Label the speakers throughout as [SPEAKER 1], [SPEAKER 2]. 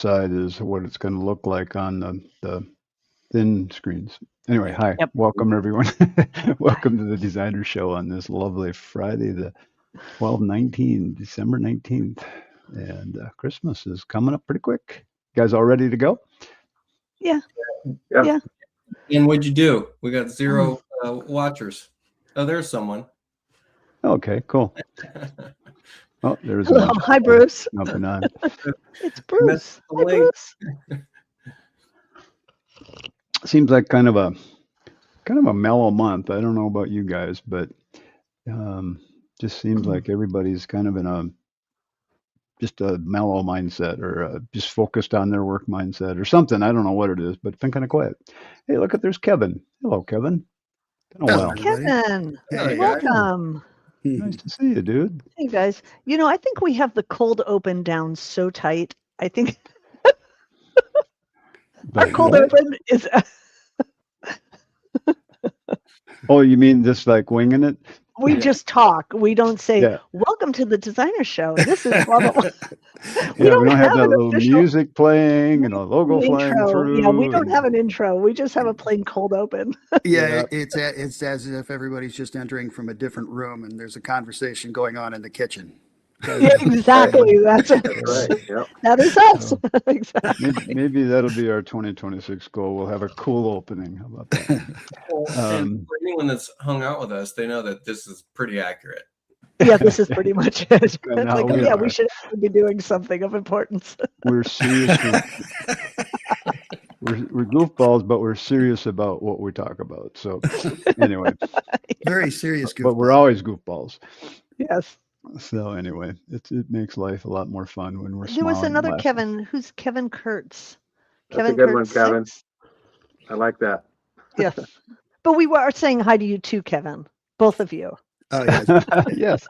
[SPEAKER 1] side is what it's going to look like on the thin screens. Anyway, hi,
[SPEAKER 2] Yep.
[SPEAKER 1] welcome everyone. Welcome to the Designer Show on this lovely Friday, the 12/19, December 19th. And Christmas is coming up pretty quick. You guys all ready to go?
[SPEAKER 2] Yeah.
[SPEAKER 3] Yeah.
[SPEAKER 2] Yeah.
[SPEAKER 4] And what'd you do? We got 0 watchers. Oh, there's someone.
[SPEAKER 1] Okay, cool. Oh, there's
[SPEAKER 2] Hello. Hi, Bruce.
[SPEAKER 1] jumping on.
[SPEAKER 2] It's Bruce. Hi,
[SPEAKER 4] late.
[SPEAKER 2] Bruce.
[SPEAKER 1] Seems like kind of a mellow month. I don't know about you guys, but just seems like everybody's kind of in just a mellow mindset, or just focused on their work mindset or something. I don't know what it is, but it's been kind of quiet. Hey, look there's Kevin. Hello, Kevin. Been a while.
[SPEAKER 2] Kevin,
[SPEAKER 3] Hey,
[SPEAKER 2] welcome.
[SPEAKER 1] Nice to see you, dude.
[SPEAKER 2] Hey, guys. I think we have the cold open down so tight. I think our cold open is...
[SPEAKER 1] Oh, you mean just like winging it?
[SPEAKER 2] We just talk. We don't say,
[SPEAKER 1] Yeah.
[SPEAKER 2] welcome to the Designer Show. This is blah, blah, blah.
[SPEAKER 1] We don't have that
[SPEAKER 2] an
[SPEAKER 1] little
[SPEAKER 2] official
[SPEAKER 1] music playing and a logo flying
[SPEAKER 2] intro.
[SPEAKER 1] through.
[SPEAKER 2] Yeah, we don't have an intro. We just have a plain cold open.
[SPEAKER 3] Yeah, it's as if everybody's just entering from a different room and there's a conversation going on in the kitchen.
[SPEAKER 2] Yeah, exactly. That's it.
[SPEAKER 3] Right. Yep.
[SPEAKER 2] That is us. Exactly.
[SPEAKER 1] Maybe that'll be our 2026 goal. We'll have a cool opening. How about that?
[SPEAKER 4] And for anyone that's hung out with us, they know that this is pretty accurate.
[SPEAKER 2] Yeah, this is pretty much it. It's
[SPEAKER 1] And how
[SPEAKER 2] like,
[SPEAKER 1] we
[SPEAKER 2] yeah,
[SPEAKER 1] are.
[SPEAKER 2] we should be doing something of importance.
[SPEAKER 1] We're seriously we're goofballs, but we're serious about what we talk about. So anyway,
[SPEAKER 3] Very serious.
[SPEAKER 1] but we're always goofballs.
[SPEAKER 2] Yes.
[SPEAKER 1] So anyway, it makes life a lot more fun when we're
[SPEAKER 2] There was
[SPEAKER 1] smiling and
[SPEAKER 2] another
[SPEAKER 1] laughing.
[SPEAKER 2] Kevin. Who's Kevin Kurtz?
[SPEAKER 5] That's a good one, Kevin.
[SPEAKER 2] 6?
[SPEAKER 5] I like that.
[SPEAKER 2] Yes. But we were saying hi to you too, Kevin. Both of you.
[SPEAKER 3] Oh, yes.
[SPEAKER 1] Yes.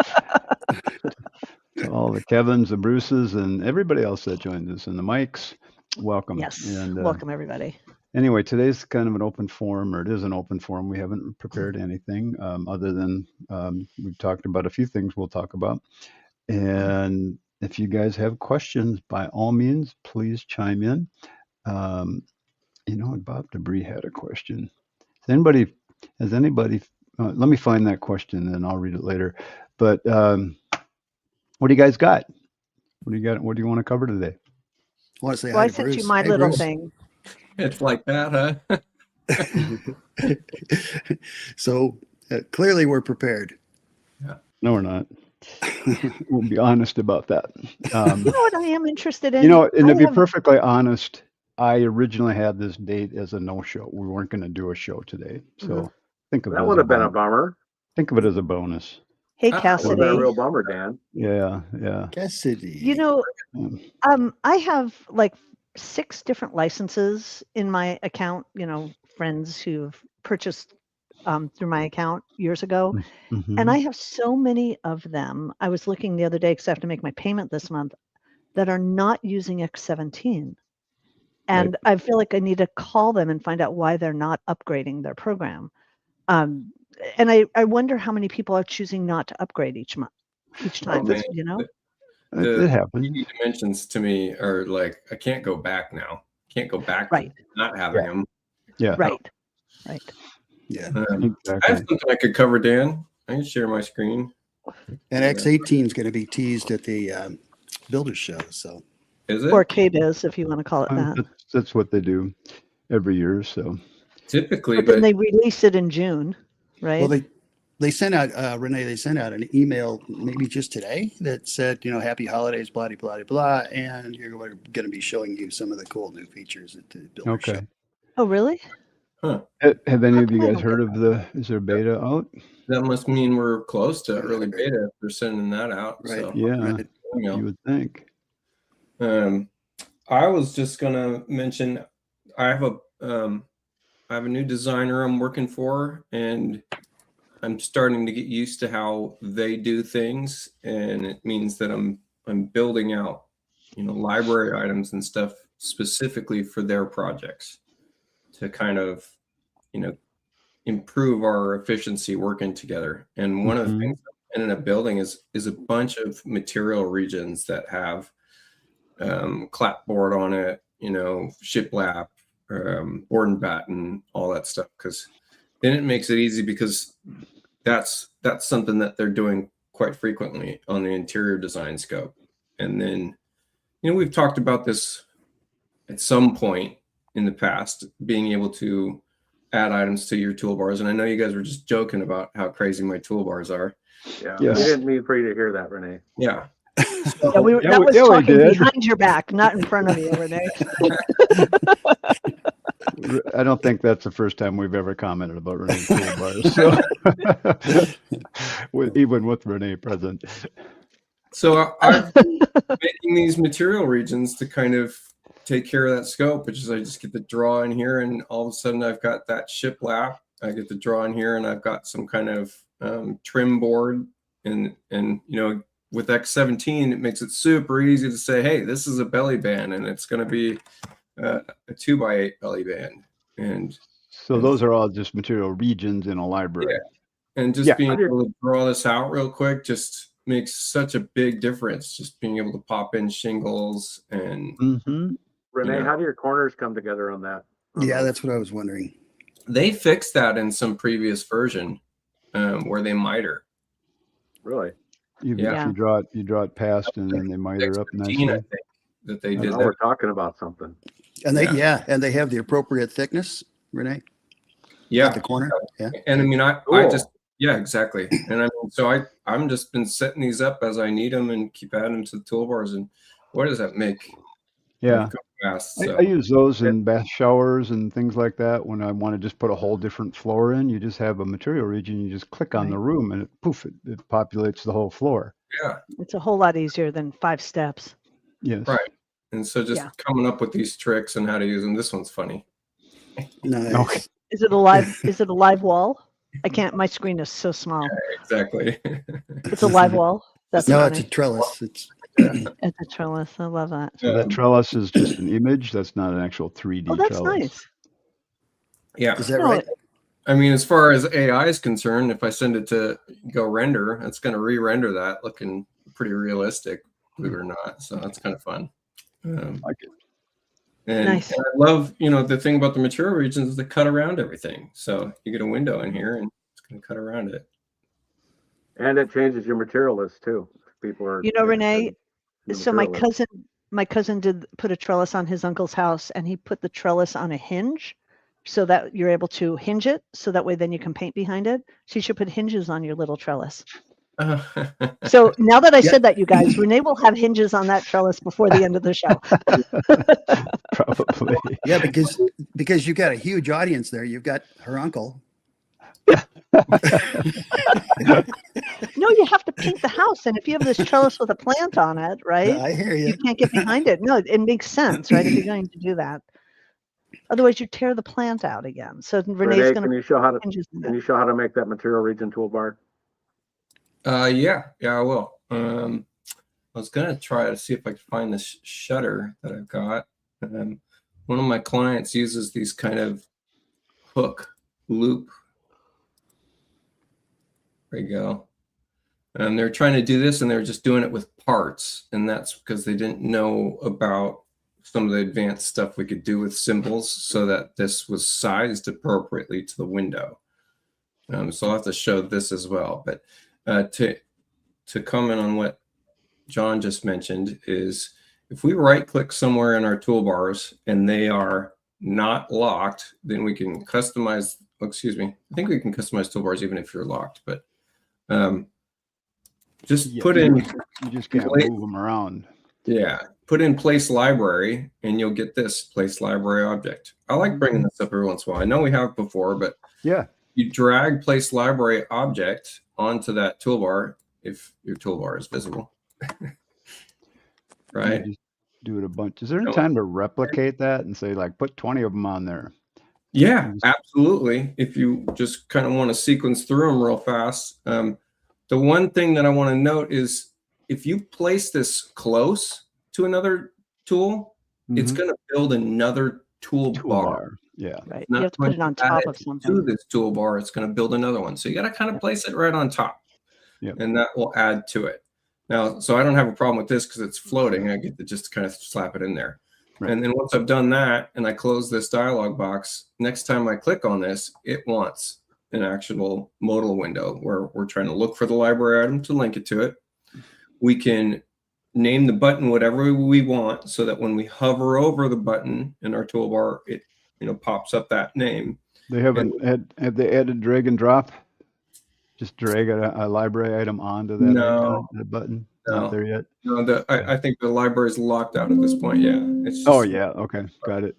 [SPEAKER 1] To all the Kevins, the Bruces, and everybody else that joined us, and the Mikes, welcome.
[SPEAKER 2] Yes.
[SPEAKER 1] And
[SPEAKER 2] Welcome, everybody.
[SPEAKER 1] anyway, today's kind of an open forum, or it is an open forum. We haven't prepared anything other than we've talked about a few things we'll talk about. And if you guys have questions, by all means, please chime in. Bob Debris had a question. Has anybody, let me find that question and I'll read it later. But what do you guys got? What do you want to cover today?
[SPEAKER 3] I want to say
[SPEAKER 2] Well,
[SPEAKER 3] hi
[SPEAKER 2] I
[SPEAKER 3] to
[SPEAKER 2] sent
[SPEAKER 3] Bruce.
[SPEAKER 2] you my
[SPEAKER 3] Hey,
[SPEAKER 2] little
[SPEAKER 3] Bruce.
[SPEAKER 2] thing.
[SPEAKER 4] It's like that, huh?
[SPEAKER 3] So clearly we're prepared.
[SPEAKER 1] No, we're not. We'll be honest about that.
[SPEAKER 2] You know what I am interested in?
[SPEAKER 1] And to
[SPEAKER 2] I
[SPEAKER 1] be
[SPEAKER 2] have-
[SPEAKER 1] perfectly honest, I originally had this date as a no-show. We weren't going to do a show today. So think of it
[SPEAKER 5] That
[SPEAKER 1] as
[SPEAKER 5] would have been a
[SPEAKER 1] bonus.
[SPEAKER 5] bummer.
[SPEAKER 1] Think of it as a bonus.
[SPEAKER 2] Hey,
[SPEAKER 4] That
[SPEAKER 5] That would have been a
[SPEAKER 2] Cassidy.
[SPEAKER 5] real bummer, Dan.
[SPEAKER 1] Yeah.
[SPEAKER 3] Cassidy.
[SPEAKER 1] Um,
[SPEAKER 2] I have like 6 different licenses in my account, friends who've purchased through my account years ago.
[SPEAKER 1] mhm.
[SPEAKER 2] And I have so many of them. I was looking the other day because I have to make my payment this month that are not using X17. And I feel like I need to call them and find out why they're not upgrading their program. And I wonder how many people are choosing not to upgrade each time,
[SPEAKER 4] man.
[SPEAKER 1] It happens.
[SPEAKER 4] The dimensions to me are like, I can't go back now. Can't go back
[SPEAKER 2] Right.
[SPEAKER 4] to not having them.
[SPEAKER 1] Yeah.
[SPEAKER 2] Right.
[SPEAKER 3] Yeah.
[SPEAKER 4] I have
[SPEAKER 1] Exactly.
[SPEAKER 4] something I could cover, Dan. I can share my screen.
[SPEAKER 3] And X18 is going to be teased at the Builders Show. So
[SPEAKER 4] Is it?
[SPEAKER 2] Or KBIZ, if you want to call it that.
[SPEAKER 1] That's what they do every year. So
[SPEAKER 4] Typically,
[SPEAKER 2] But then
[SPEAKER 4] but
[SPEAKER 2] they release it in June, right?
[SPEAKER 3] well, they sent out Renee. They sent out an email maybe just today that said, happy holidays, blah blah blah, and we're going to be showing you some of the cool new features at the Builders Show.
[SPEAKER 1] okay.
[SPEAKER 2] Oh, really?
[SPEAKER 1] Have any of you
[SPEAKER 2] How come I
[SPEAKER 1] guys
[SPEAKER 2] don't
[SPEAKER 1] heard
[SPEAKER 2] get
[SPEAKER 1] of is there beta out?
[SPEAKER 4] that must mean we're close to early beta if they're sending that out.
[SPEAKER 3] Right.
[SPEAKER 4] So,
[SPEAKER 1] Yeah,
[SPEAKER 3] Right.
[SPEAKER 1] you would think.
[SPEAKER 4] I was just gonna mention I have a new designer I'm working for, and I'm starting to get used to how they do things, and it means that I'm building out, library items and stuff specifically for their projects to kind of, improve our efficiency working together. And one of the things I ended up building is a bunch of material regions that have clapboard on it, shiplap, board and batten, all that stuff. Because then it makes it easy, because that's something that they're doing quite frequently on the interior design scope. And then, we've talked about this at some point in the past, being able to add items to your toolbars. And I know you guys were just joking about how crazy my toolbars are.
[SPEAKER 5] Yeah,
[SPEAKER 1] Yes.
[SPEAKER 5] we didn't mean for you to hear that, Renee.
[SPEAKER 4] Yeah.
[SPEAKER 2] Yeah,
[SPEAKER 1] Yeah,
[SPEAKER 2] that was
[SPEAKER 1] we
[SPEAKER 2] talking
[SPEAKER 1] did.
[SPEAKER 2] behind your back, not in front of you, Renee.
[SPEAKER 1] I don't think that's the first time we've ever commented about Renee's toolbars. So, even with Renee present.
[SPEAKER 4] So I've been making these material regions to kind of take care of that scope, which is I just get the draw in here, and all of a sudden I've got that shiplap. I get the draw in here, and I've got some kind of trim board, and with X17, it makes it super easy to say, hey, this is a belly band, and it's going to be a 2x8 belly band. And
[SPEAKER 1] so those are all just material regions in a library.
[SPEAKER 4] Yeah. And just being able to draw this out real quick just makes such a big difference. Just being able to pop in shingles and
[SPEAKER 5] Renee, how do your corners come together on that?
[SPEAKER 3] Yeah, that's what I was wondering.
[SPEAKER 4] They fixed that in some previous version where they miter.
[SPEAKER 5] Really?
[SPEAKER 1] You draw it past, and then they miter up nicely.
[SPEAKER 4] I think that they did
[SPEAKER 5] Now
[SPEAKER 4] that.
[SPEAKER 5] we're talking about something.
[SPEAKER 3] And they and they have the appropriate thickness, Renee,
[SPEAKER 4] Yeah.
[SPEAKER 3] at the corner. Yeah.
[SPEAKER 4] And I mean, I
[SPEAKER 5] Cool.
[SPEAKER 4] just, exactly. And I mean, so I'm just been setting these up as I need them and keep adding them to the toolbars. And what does that make?
[SPEAKER 1] Yeah.
[SPEAKER 4] Fast, so.
[SPEAKER 1] I use those in bath showers and things like that. When I want to just put a whole different floor in, you just have a material region. You just click on the room, and it populates the whole floor.
[SPEAKER 4] Yeah.
[SPEAKER 2] It's a whole lot easier than 5 steps.
[SPEAKER 1] Yes.
[SPEAKER 4] Right. And so just coming up with these tricks and how to use them. This one's funny.
[SPEAKER 3] Nice.
[SPEAKER 1] Okay.
[SPEAKER 2] Is it a live wall? I can't, my screen is so small.
[SPEAKER 4] Exactly.
[SPEAKER 2] It's a live wall. That's
[SPEAKER 3] No,
[SPEAKER 2] funny.
[SPEAKER 3] it's a trellis. It's
[SPEAKER 2] It's a trellis. I love that.
[SPEAKER 1] So that trellis is just an image. That's not an actual 3D
[SPEAKER 2] Oh, that's
[SPEAKER 1] trellis.
[SPEAKER 2] nice.
[SPEAKER 4] Yeah.
[SPEAKER 3] is that
[SPEAKER 2] No,
[SPEAKER 3] right?
[SPEAKER 4] I mean, as far as AI is concerned, if I send it to go render, it's going to re-render that looking pretty realistic, believe it or not. So that's kind of fun.
[SPEAKER 1] Like it.
[SPEAKER 4] And,
[SPEAKER 2] Nice.
[SPEAKER 4] and I love, the thing about the material regions is they cut around everything. So you get a window in here and it's going to cut around it.
[SPEAKER 5] And it changes your material list too. People are.
[SPEAKER 2] Renee, so my
[SPEAKER 5] material list.
[SPEAKER 2] cousin did put a trellis on his uncle's house, and he put the trellis on a hinge so that you're able to hinge it, so that way then you can paint behind it. So you should put hinges on your little trellis. So now that I said that, you guys, Renee will have hinges on that trellis before the end of the show.
[SPEAKER 1] Probably.
[SPEAKER 3] Yeah, because you got a huge audience there. You've got her uncle.
[SPEAKER 2] No, you have to paint the house, and if you have this trellis with a plant on it, right?
[SPEAKER 3] I hear you.
[SPEAKER 2] You can't get behind it. No, it makes sense, right? If you're going to do that, otherwise you tear the plant out again. So Renee's
[SPEAKER 5] Renee,
[SPEAKER 2] going
[SPEAKER 5] can you show how to
[SPEAKER 2] hinges in
[SPEAKER 5] can
[SPEAKER 2] that.
[SPEAKER 5] you show how to make that material region toolbar?
[SPEAKER 4] Yeah, I will. I was gonna try to see if I could find this shutter that I've got. One of my clients uses these kind of hook loop. There you go. And they're trying to do this, and they're just doing it with parts, and that's because they didn't know about some of the advanced stuff we could do with symbols, so that this was sized appropriately to the window. So I'll have to show this as well, but. To comment on what John just mentioned is if we right click somewhere in our toolbars and they are not locked, then we can customize, I think we can customize toolbars even if you're locked, but just put in.
[SPEAKER 1] You just can't move them around.
[SPEAKER 4] Yeah, put in place library and you'll get this place library object. I like bringing this up every once in a while. I know we have before, but
[SPEAKER 1] yeah.
[SPEAKER 4] You drag place library object onto that toolbar if your toolbar is visible. Right?
[SPEAKER 1] You just do it a bunch. Is there any time to replicate that and say, like, put 20 of them on there?
[SPEAKER 4] Yeah, absolutely. If you just kind of want to sequence through them real fast. The one thing that I want to note is if you place this close to another tool, it's going to build another toolbar.
[SPEAKER 1] Yeah.
[SPEAKER 2] Right. You have to put it on top of something.
[SPEAKER 4] To this toolbar, it's going to build another one. So you got to kind of place it right on top.
[SPEAKER 1] Yep.
[SPEAKER 4] And that will add to it. Now, so I don't have a problem with this because it's floating. I get to just kind of slap it in there.
[SPEAKER 1] Right.
[SPEAKER 4] And then once I've done that and I close this dialog box, next time I click on this, it wants an actual modal window where we're trying to look for the library item to link it to it. We can name the button whatever we want so that when we hover over the button in our toolbar, it pops up that name.
[SPEAKER 1] They haven't have they added drag and drop? Just drag a library item onto that icon, that button?
[SPEAKER 4] No.
[SPEAKER 1] Not there yet?
[SPEAKER 4] No, I think the library is locked out at this point. Yeah. It's just,
[SPEAKER 1] Oh yeah, okay, got it.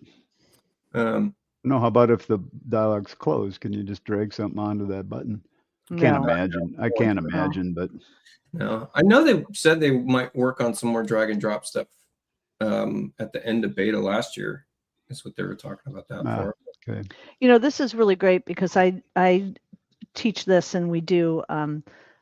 [SPEAKER 4] No,
[SPEAKER 1] how about if the dialog's closed? Can you just drag something onto that button? Can't imagine. I can't imagine, but
[SPEAKER 4] no. I know they said they might work on some more drag and drop stuff at the end of beta last year. That's what they were talking about that for.
[SPEAKER 1] Okay.
[SPEAKER 2] This is really great because I teach this and we do.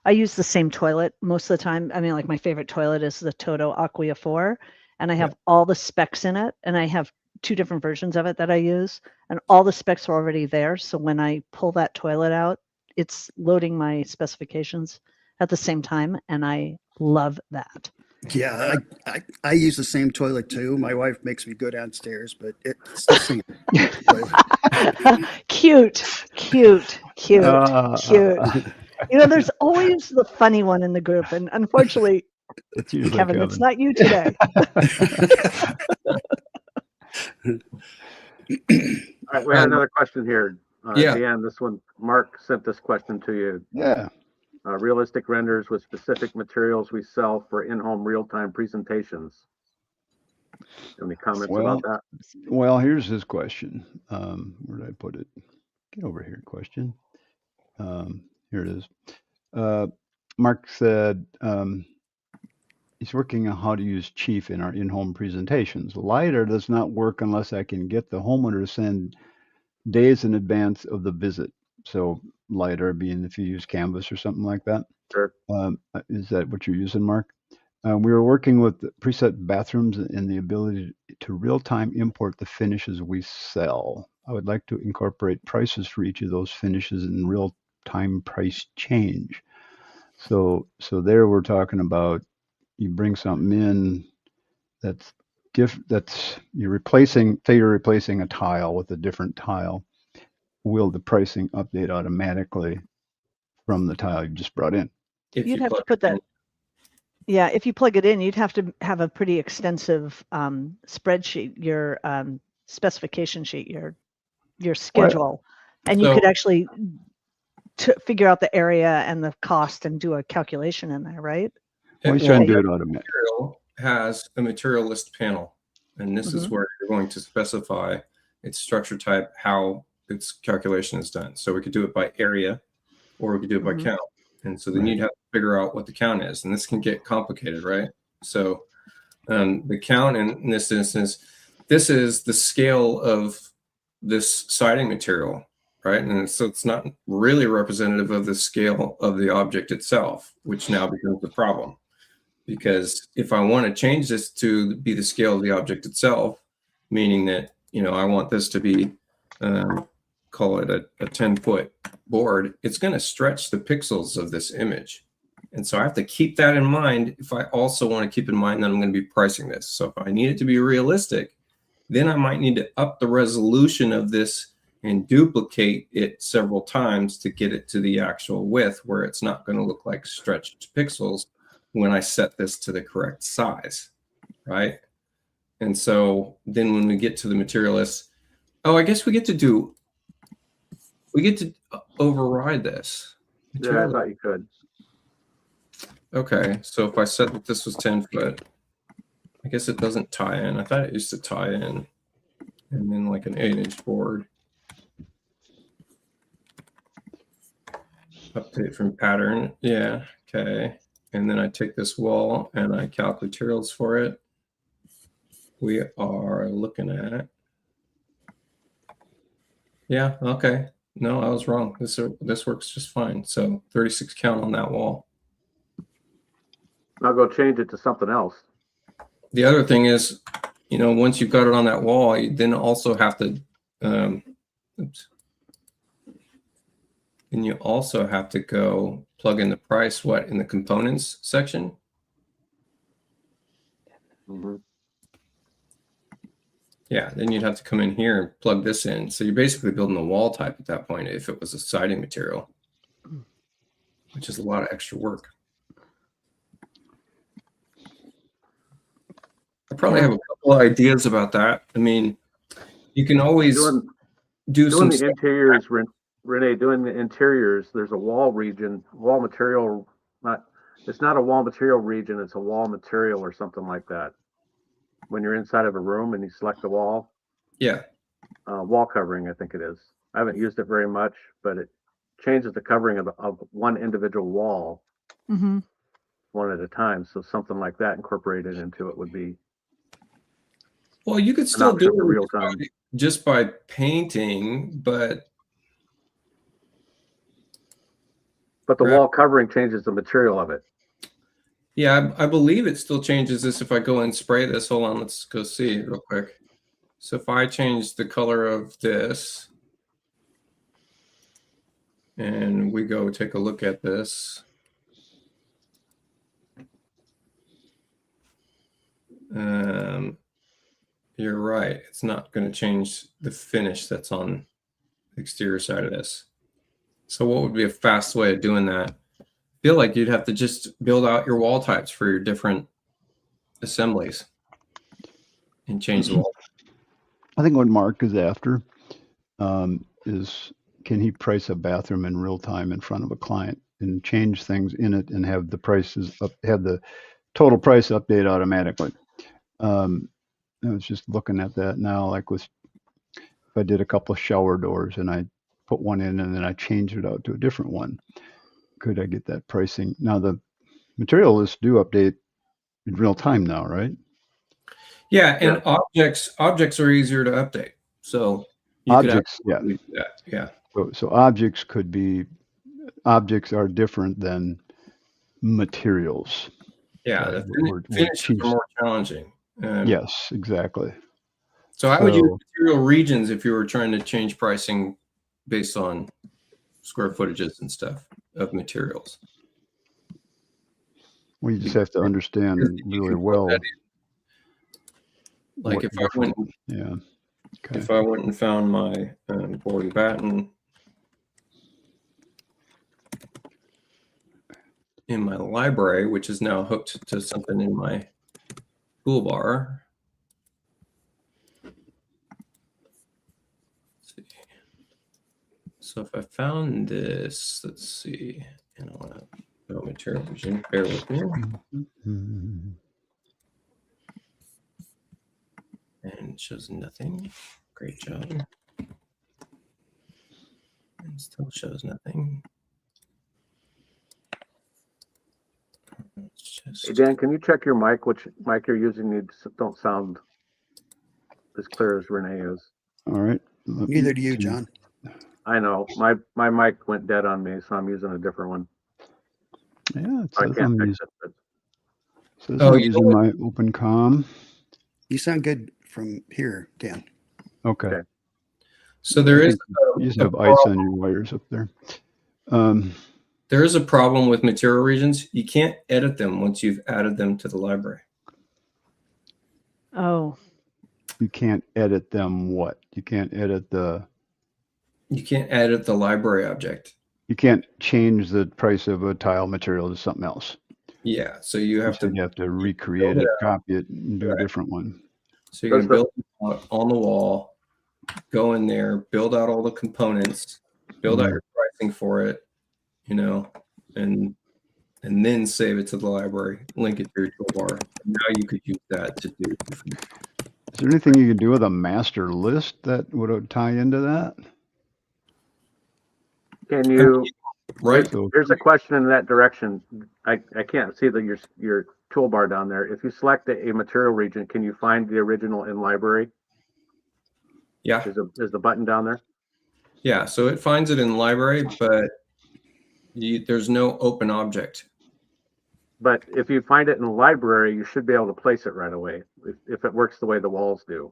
[SPEAKER 2] I use the same toilet most of the time. I mean, like my favorite toilet is the Toto Aqua 4, and I have all the specs in it, and I have 2 different versions of it that I use, and all the specs are already there. So when I pull that toilet out, it's loading my specifications at the same time, and I love that.
[SPEAKER 3] Yeah, I use the same toilet too. My wife makes me go downstairs, but it's the same toilet.
[SPEAKER 2] Cute. There's always the funny one in the group, and unfortunately,
[SPEAKER 1] It's usually
[SPEAKER 2] Kevin, it's not you today.
[SPEAKER 5] All right, we have another question here.
[SPEAKER 4] Yeah.
[SPEAKER 5] Dan, this one, Mark sent this question to you.
[SPEAKER 1] Yeah.
[SPEAKER 5] Realistic renders with specific materials we sell for in-home real-time presentations. Any comments about that?
[SPEAKER 1] Well, here's his question. Where did I put it? Get over here, question. Here it is. Mark said he's working on how to use Chief in our in-home presentations. LiDAR does not work unless I can get the homeowner to send days in advance of the visit. So LiDAR being if you use Canvas or something like that.
[SPEAKER 5] Sure.
[SPEAKER 1] Is that what you're using, Mark? We were working with preset bathrooms and the ability to real-time import the finishes we sell. I would like to incorporate prices for each of those finishes in real-time price change. So there we're talking about you bring something in that's you're replacing, say you're replacing a tile with a different tile. Will the pricing update automatically from the tile you just brought in?
[SPEAKER 2] You'd have to put that. Yeah, if you plug it in, you'd have to have a pretty extensive spreadsheet, your specification sheet, your schedule, and you could actually figure out the area and the cost and do a calculation in there, right?
[SPEAKER 1] Well, you shouldn't do it automatically.
[SPEAKER 4] Material has a material list panel, and this is where you're going to specify its structure type, how its calculation is done. So we could do it by area, or we could do it by count. And so then you'd have to figure out what the count is, and this can get complicated, right? So the count in this instance, this is the scale of this siding material, right? And so it's not really representative of the scale of the object itself, which now becomes the problem. Because if I want to change this to be the scale of the object itself, meaning that, I want this to be, call it a 10-foot board, it's going to stretch the pixels of this image. And so I have to keep that in mind if I also want to keep in mind that I'm going to be pricing this. So if I need it to be realistic, then I might need to up the resolution of this and duplicate it several times to get it to the actual width where it's not going to look like stretched pixels when I set this to the correct size, right? And so then when we get to the material list, I guess we get to override this.
[SPEAKER 5] Yeah, I thought you could.
[SPEAKER 4] Okay, so if I said that this was 10 foot, I guess it doesn't tie in. I thought it used to tie in, and then like an 8-inch board. Update from pattern. Yeah, okay. And then I take this wall and I calc materials for it. We are looking at, yeah, okay. No, I was wrong. This works just fine. So 36 count on that wall.
[SPEAKER 5] I'll go change it to something else.
[SPEAKER 4] The other thing is, once you've got it on that wall, you then also have to, Then you also have to go plug in the price, in the components section.
[SPEAKER 5] Mhm.
[SPEAKER 4] Yeah, then you'd have to come in here and plug this in. So you're basically building a wall type at that point if it was a siding material, which is a lot of extra work. I probably have a couple of ideas about that. I mean, you can always do some
[SPEAKER 5] Doing the
[SPEAKER 4] stuff.
[SPEAKER 5] interiors, Renee, doing the interiors, there's a wall region, wall material, it's not a wall material region, it's a wall material or something like that. When you're inside of a room and you select the wall,
[SPEAKER 4] Yeah.
[SPEAKER 5] wall covering, I think it is. I haven't used it very much, but it changes the covering of one individual wall
[SPEAKER 2] Mm-hmm.
[SPEAKER 5] one at a time. So something like that incorporated into it would be
[SPEAKER 4] Well, you could
[SPEAKER 5] an
[SPEAKER 4] still
[SPEAKER 5] option
[SPEAKER 4] do
[SPEAKER 5] for
[SPEAKER 4] it
[SPEAKER 5] real time.
[SPEAKER 4] just by painting, but
[SPEAKER 5] But the
[SPEAKER 4] Right.
[SPEAKER 5] wall covering changes the material of it.
[SPEAKER 4] yeah, I believe it still changes this if I go and spray this. Hold on, let's go see real quick. So if I change the color of this and we go take a look at this. You're right. It's not going to change the finish that's on the exterior side of this. So what would be a fast way of doing that? I feel like you'd have to just build out your wall types for your different assemblies and change the wall.
[SPEAKER 1] I think what Mark is after is, can he price a bathroom in real time in front of a client and change things in it and have the prices up, have the total price update automatically. I was just looking at that now, like if I did a couple of shower doors and I put one in and then I changed it out to a different one, could I get that pricing? Now the material lists do update in real time now, right?
[SPEAKER 4] Yeah, and objects are easier to update. So you
[SPEAKER 1] Objects,
[SPEAKER 4] could do that. Yeah.
[SPEAKER 1] So objects are different than materials.
[SPEAKER 4] Yeah, the finishes are more challenging.
[SPEAKER 1] Yes, exactly.
[SPEAKER 4] So how would you use material regions if you were trying to change pricing based on square footages and stuff of materials?
[SPEAKER 1] Well, you just have to understand really well.
[SPEAKER 4] Like if I went, if I went and found my board and batten in my library, which is now hooked to something in my toolbar. Let's see. So if I found this, let's see, and I want to go material region, bear with me. And it shows nothing. Great job. And still shows nothing.
[SPEAKER 5] Hey Dan, can you check your mic? Which mic you're using? You don't sound as clear as Renee is.
[SPEAKER 1] All right.
[SPEAKER 3] Neither do you, John.
[SPEAKER 5] I know. My mic went dead on me, so I'm using a different one.
[SPEAKER 1] Yeah, it
[SPEAKER 5] I
[SPEAKER 1] says
[SPEAKER 5] can't fix it.
[SPEAKER 1] Says I'm using my open comm.
[SPEAKER 3] You sound good from here, Dan.
[SPEAKER 1] Okay.
[SPEAKER 4] So there is
[SPEAKER 1] you just have ice on your wires up there.
[SPEAKER 4] There is a problem with material regions. You can't edit them once you've added them to the library.
[SPEAKER 2] Oh.
[SPEAKER 1] You can't edit them what? You can't edit the...
[SPEAKER 4] You can't edit the library object.
[SPEAKER 1] You can't change the price of a tile material to something else.
[SPEAKER 4] Yeah, so you have to
[SPEAKER 1] recreate it, copy it, and do a different one.
[SPEAKER 4] So you're going to build it out on the wall, go in there, build out all the components, build out your pricing for it, you know, and then save it to the library, link it to your toolbar. And now you could use that to do different.
[SPEAKER 1] Is there anything you could do with a master list that would tie into that?
[SPEAKER 5] Can you?
[SPEAKER 4] Right.
[SPEAKER 5] Here's a question in that direction. I can't see your toolbar down there. If you select a material region, can you find the original in library?
[SPEAKER 4] Yeah.
[SPEAKER 5] Is the button down there?
[SPEAKER 4] Yeah. So it finds it in library, but there's no open object.
[SPEAKER 5] But if you find it in the library, you should be able to place it right away if it works the way the walls do.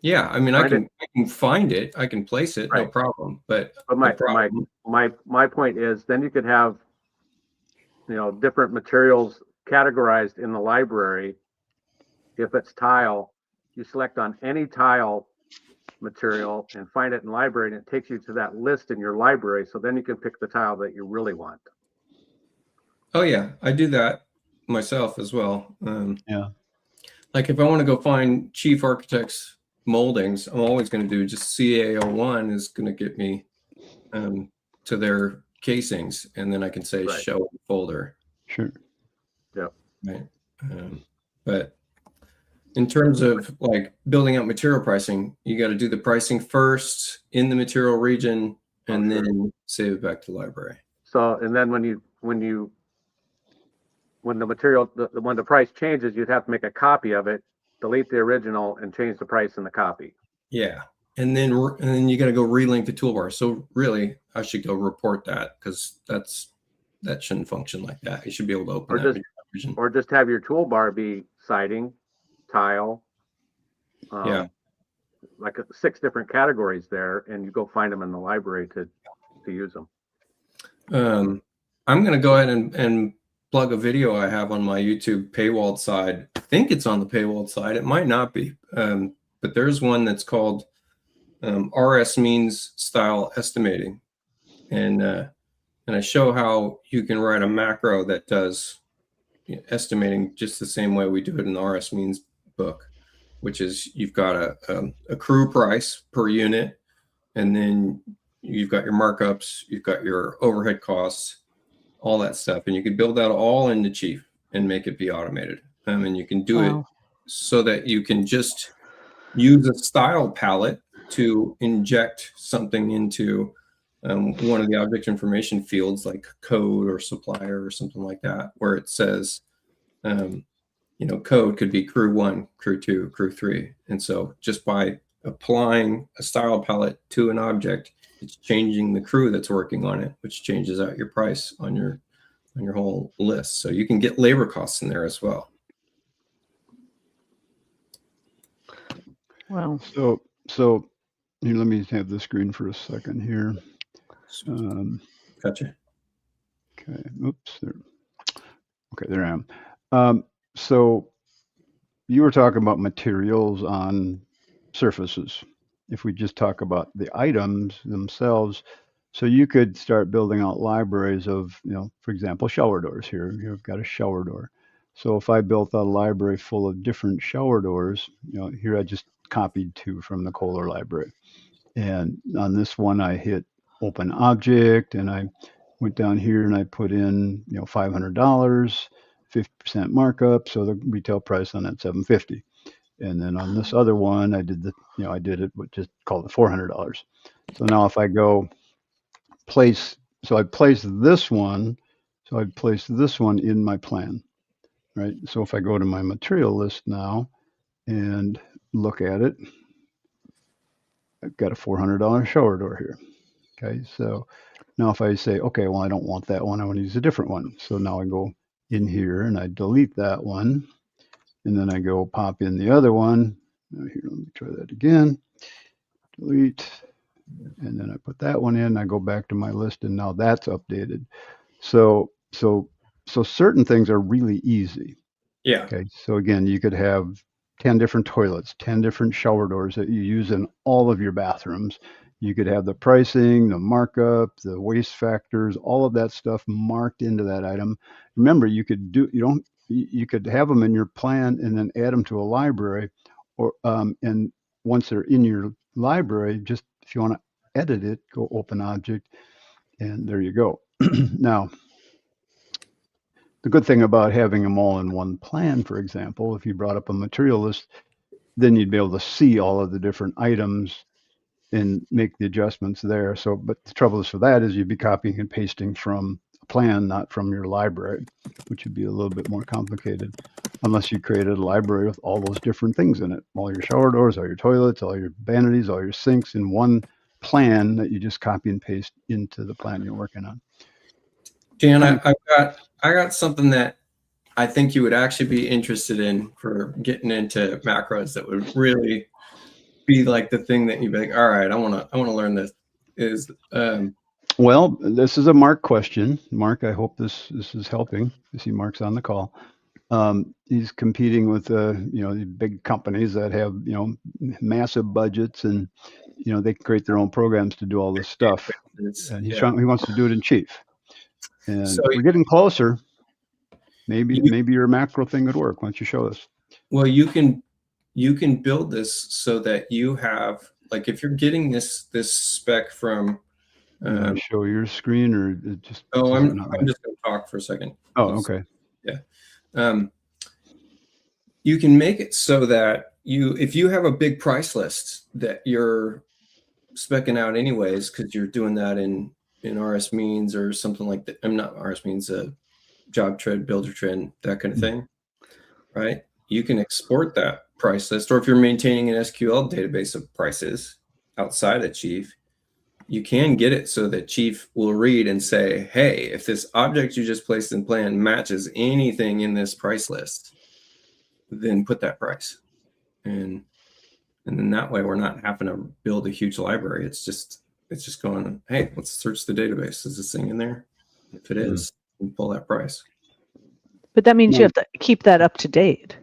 [SPEAKER 4] Yeah, I mean, I can find it, I can place it, no problem. But
[SPEAKER 5] my point is, then you could have, you know, different materials categorized in the library if it's tile, you select on any tile material and find it in library, and it takes you to that list in your library. So then you can pick the tile that you really want.
[SPEAKER 4] Oh yeah, I do that myself as well.
[SPEAKER 1] Yeah.
[SPEAKER 4] Like if I want to go find Chief Architect's moldings, I'm always going to do just CA01 is going to get me to their casings, and then I can say
[SPEAKER 5] Right.
[SPEAKER 4] show folder.
[SPEAKER 1] Sure.
[SPEAKER 5] Yep.
[SPEAKER 4] Right. But in terms of like building out material pricing, you got to do the pricing first in the material region, and then save it back to library.
[SPEAKER 5] So, and then when the material, when the price changes, you'd have to make a copy of it, delete the original, and change the price in the copy.
[SPEAKER 4] Yeah. And then you got to go relink the toolbar. So really, I should go report that, because that shouldn't function like that. You should be able to open that region.
[SPEAKER 5] Or just have your toolbar be siding, tile,
[SPEAKER 4] Yeah.
[SPEAKER 5] like 6 different categories there, and you go find them in the library to use them.
[SPEAKER 4] I'm going to go ahead and plug a video I have on my YouTube paywalled side. I think it's on the paywalled side. It might not be, but there's one that's called RS means style estimating, and I show how you can write a macro that does estimating just the same way we do it in the RS means book, which is you've got a crew price per unit, and then you've got your markups, you've got your overhead costs, all that stuff, and you can build that all into Chief and make it be automated. And you can do it so that you can just use a style palette to inject something into one of the object information fields, like code or supplier or something like that, where it says, code could be crew 1, crew 2, crew 3. And so just by applying a style palette to an object, it's changing the crew that's working on it, which changes out your price on your whole list. So you can get labor costs in there as well.
[SPEAKER 2] Wow.
[SPEAKER 1] So here, let me have the screen for a second here.
[SPEAKER 4] Gotcha.
[SPEAKER 1] Okay. Oops. There. Okay. There I am. So you were talking about materials on surfaces. If we just talk about the items themselves, so you could start building out libraries of, for example, shower doors. Here, you've got a shower door. So if I built a library full of different shower doors, here I just copied 2 from the Kohler library. And on this one, I hit open object, and I went down here and I put in, $500, 50% markup. So the retail price on that $750. And then on this other one, I did it, but just called it $400. So now if I go place, so I place this one, in my plan, right? So if I go to my material list now and look at it, I've got a $400 shower door here. Okay, so now if I say, okay, well, I don't want that one, I want to use a different one. So now I go in here and I delete that one. And then I go pop in the other one. Here, let me try that again. Delete. And then I put that one in. I go back to my list, and now that's updated. So certain things are really easy.
[SPEAKER 4] Yeah.
[SPEAKER 1] Okay. So again, you could have 10 different toilets, 10 different shower doors that you use in all of your bathrooms. You could have the pricing, the markup, the waste factors, all of that stuff marked into that item. Remember, you could have them in your plan and then add them to a library, or and once they're in your library, just if you want to edit it, go open object, and there you go. Now, the good thing about having them all in one plan, for example, if you brought up a material list, then you'd be able to see all of the different items and make the adjustments there. So, but the trouble is for that is you'd be copying and pasting from a plan, not from your library, which would be a little bit more complicated, unless you created a library with all those different things in it, all your shower doors, all your toilets, all your vanities, all your sinks in one plan that you just copy and paste into the plan you're working on.
[SPEAKER 4] Dan, I got something that I think you would actually be interested in for getting into macros that would really be like the thing that you'd be like, all right, I want to learn this. Is
[SPEAKER 1] well, this is a Mark question. Mark, I hope this is helping. I see Mark's on the call. He's competing with the big companies that have massive budgets, and they create their own programs to do all this stuff. And he wants to do it in chief. And
[SPEAKER 4] So
[SPEAKER 1] we're getting closer. Maybe your macro thing would work. Why don't you show us?
[SPEAKER 4] well, you can build this so that you have, like, if you're getting this spec from
[SPEAKER 1] show your screen, or it just
[SPEAKER 4] I'm just going to talk for a second.
[SPEAKER 1] Oh, okay.
[SPEAKER 4] Yeah. You can make it so that if you have a big price list that you're speccing out anyways, because you're doing that in RS Means or something like that. I'm not RS Means, Job Trend, Builder Trend, that kind of thing, right? You can export that price list, or if you're maintaining an SQL database of prices outside of Chief, you can get it so that Chief will read and say, hey, if this object you just placed in plan matches anything in this price list, then put that price. And then that way we're not having to build a huge library. It's just going, hey, let's search the database. Is this thing in there? If it is, we pull that price.
[SPEAKER 2] But that means you have to keep that up to date.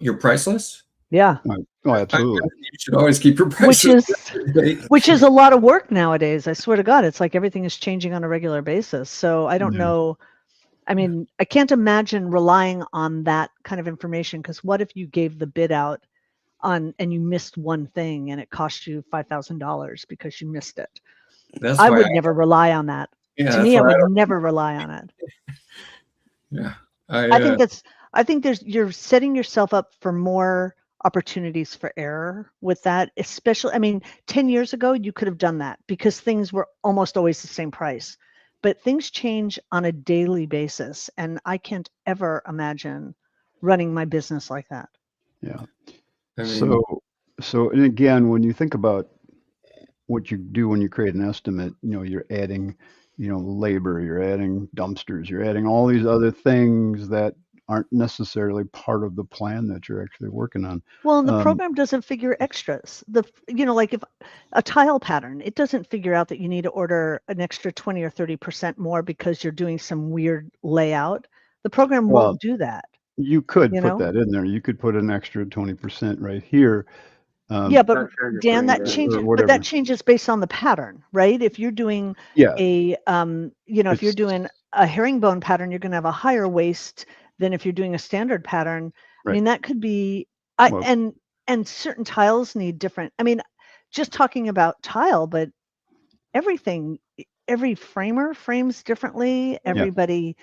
[SPEAKER 4] Your price list?
[SPEAKER 2] Yeah.
[SPEAKER 1] Oh, absolutely.
[SPEAKER 4] You should always keep your price list.
[SPEAKER 2] Which is a lot of work nowadays. I swear to God, it's like everything is changing on a regular basis. So I don't know. I mean, I can't imagine relying on that kind of information, because what if you gave the bid out and you missed one thing and it cost you $5,000 because you missed it? I would never rely on that.
[SPEAKER 4] Yeah,
[SPEAKER 2] to me, I would never rely on it.
[SPEAKER 4] Yeah.
[SPEAKER 2] I think you're setting yourself up for more opportunities for error with that, especially, I mean, 10 years ago, you could have done that because things were almost always the same price. But things change on a daily basis, and I can't ever imagine running my business like that.
[SPEAKER 1] Yeah. So and again, when you think about what you do when you create an estimate, you're adding, labor, you're adding dumpsters, you're adding all these other things that aren't necessarily part of the plan that you're actually working on.
[SPEAKER 2] Well, and the program doesn't figure extras. Like if a tile pattern, it doesn't figure out that you need to order an extra 20 or 30% more because you're doing some weird layout. The program won't do that.
[SPEAKER 1] You could put that in there. You could put an extra 20% right here.
[SPEAKER 2] Yeah, but Dan, that changes. But that changes based on the pattern, right? If you're doing if you're doing a herringbone pattern, you're going to have a higher waist than if you're doing a standard pattern. Right. I mean, that could be, and certain tiles need different. I mean, just talking about tile, but every framer frames differently. Everybody,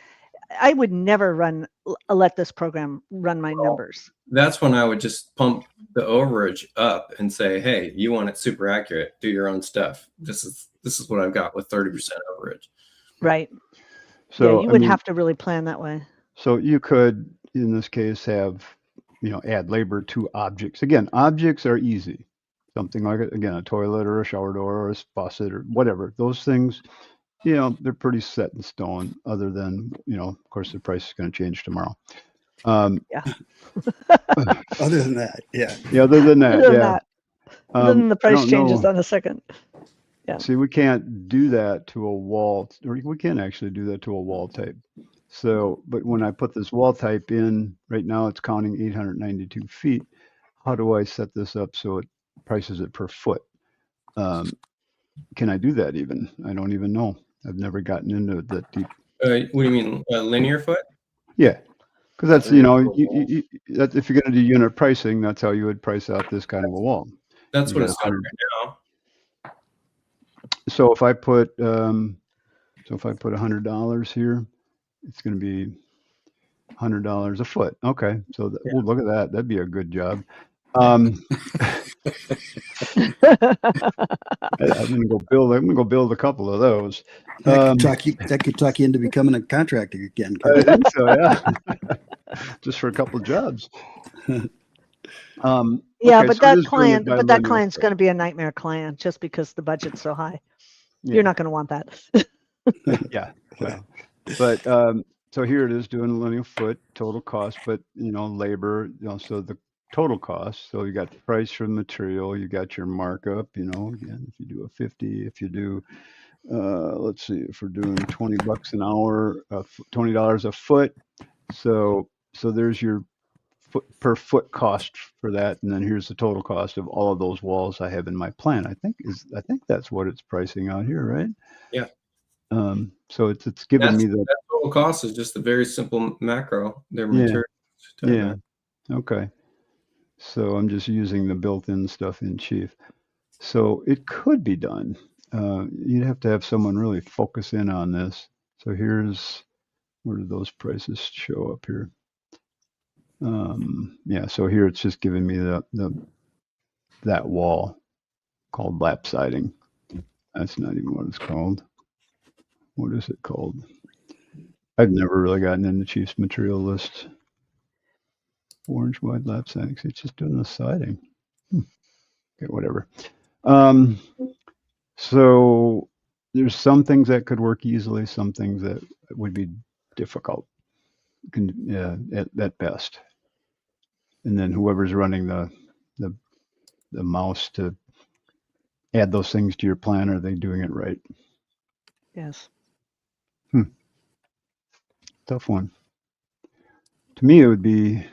[SPEAKER 2] I would never let this program run my numbers.
[SPEAKER 4] That's when I would just pump the overage up and say, hey, you want it super accurate, do your own stuff. This is what I've got with 30% overage.
[SPEAKER 2] Right. So you would have to really plan that way.
[SPEAKER 1] So you could, in this case, have, add labor to objects. Again, objects are easy. Something like, again, a toilet or a shower door or a faucet or whatever. Those things, they're pretty set in stone, other than, of course, the price is going to change tomorrow.
[SPEAKER 2] Yeah.
[SPEAKER 3] Other than that, yeah.
[SPEAKER 1] Yeah, other than that,
[SPEAKER 2] Other than the price changes on a second. Yeah.
[SPEAKER 1] See, we can't do that to a wall, or we can actually do that to a wall type. So, but when I put this wall type in, right now it's counting 892 feet. How do I set this up so it prices it per foot? Can I do that even? I don't even know. I've never gotten into it that deep.
[SPEAKER 4] What do you mean, linear foot?
[SPEAKER 1] Yeah, because that's, that if you're going to do unit pricing, that's how you would price out this kind of a wall.
[SPEAKER 4] That's what it's done right now.
[SPEAKER 1] So if I put $100 here, it's going to be $100 a foot. Okay, so look at that. That'd be a good job. I'm gonna go build a couple of those.
[SPEAKER 3] That could talk you into becoming a contractor again.
[SPEAKER 1] I think so, yeah. Just for a couple of jobs.
[SPEAKER 2] Yeah,
[SPEAKER 1] okay,
[SPEAKER 2] but
[SPEAKER 1] so
[SPEAKER 2] that client's going to be a nightmare client just because the budget's so high. Yeah. You're not going to want that.
[SPEAKER 1] Yeah. Well, but so here it is doing a linear foot total cost, but labor, so the total cost. So you got the price for the material, you got your markup, again, if you do a 50, if you do let's see, if we're doing $20 an hour, $20 a foot. So so there's your per foot cost for that, and then here's the total cost of all of those walls I have in my plan. I think that's what it's pricing out here, right?
[SPEAKER 4] Yeah.
[SPEAKER 1] So it's giving me
[SPEAKER 4] That total cost is just a very simple macro. Their
[SPEAKER 1] Yeah.
[SPEAKER 4] materials.
[SPEAKER 1] Yeah. Okay. So I'm just using the built-in stuff in Chief. So it could be done. You'd have to have someone really focus in on this. So where do those prices show up here? Yeah, so here it's just giving me that wall called lap siding. That's not even what it's called. What is it called? I've never really gotten into Chief's material list. Orange wide lap siding. It's just doing the siding. Okay, whatever. So there's some things that could work easily, some things that would be difficult at best. And then whoever's running the mouse to add those things to your plan, are they doing it right?
[SPEAKER 2] Yes.
[SPEAKER 1] Tough one. To me, it would be,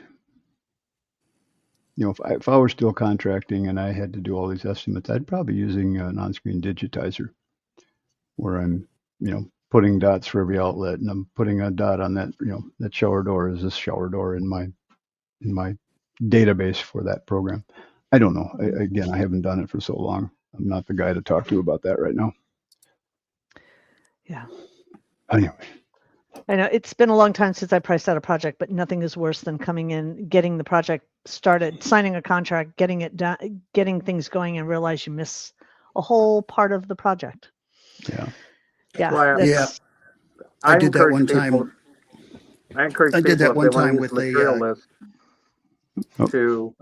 [SPEAKER 1] if I were still contracting and I had to do all these estimates, I'd probably be using an on-screen digitizer where I'm, putting dots for every outlet, and I'm putting a dot on that, that shower door is this shower door in my database for that program. I don't know. Again, I haven't done it for so long. I'm not the guy to talk to about that right now.
[SPEAKER 2] Yeah.
[SPEAKER 1] Anyway.
[SPEAKER 2] I know it's been a long time since I priced out a project, but nothing is worse than coming in, getting the project started, signing a contract, getting it done, getting things going, and realize you miss a whole part of the project.
[SPEAKER 1] Yeah.
[SPEAKER 2] Yeah.
[SPEAKER 5] Well,
[SPEAKER 3] Yeah. I did that one time.
[SPEAKER 5] I encourage
[SPEAKER 3] I
[SPEAKER 5] people,
[SPEAKER 3] did that
[SPEAKER 5] if
[SPEAKER 3] one
[SPEAKER 5] they want
[SPEAKER 3] time
[SPEAKER 5] to use
[SPEAKER 3] with
[SPEAKER 5] the material
[SPEAKER 3] a.
[SPEAKER 5] list, to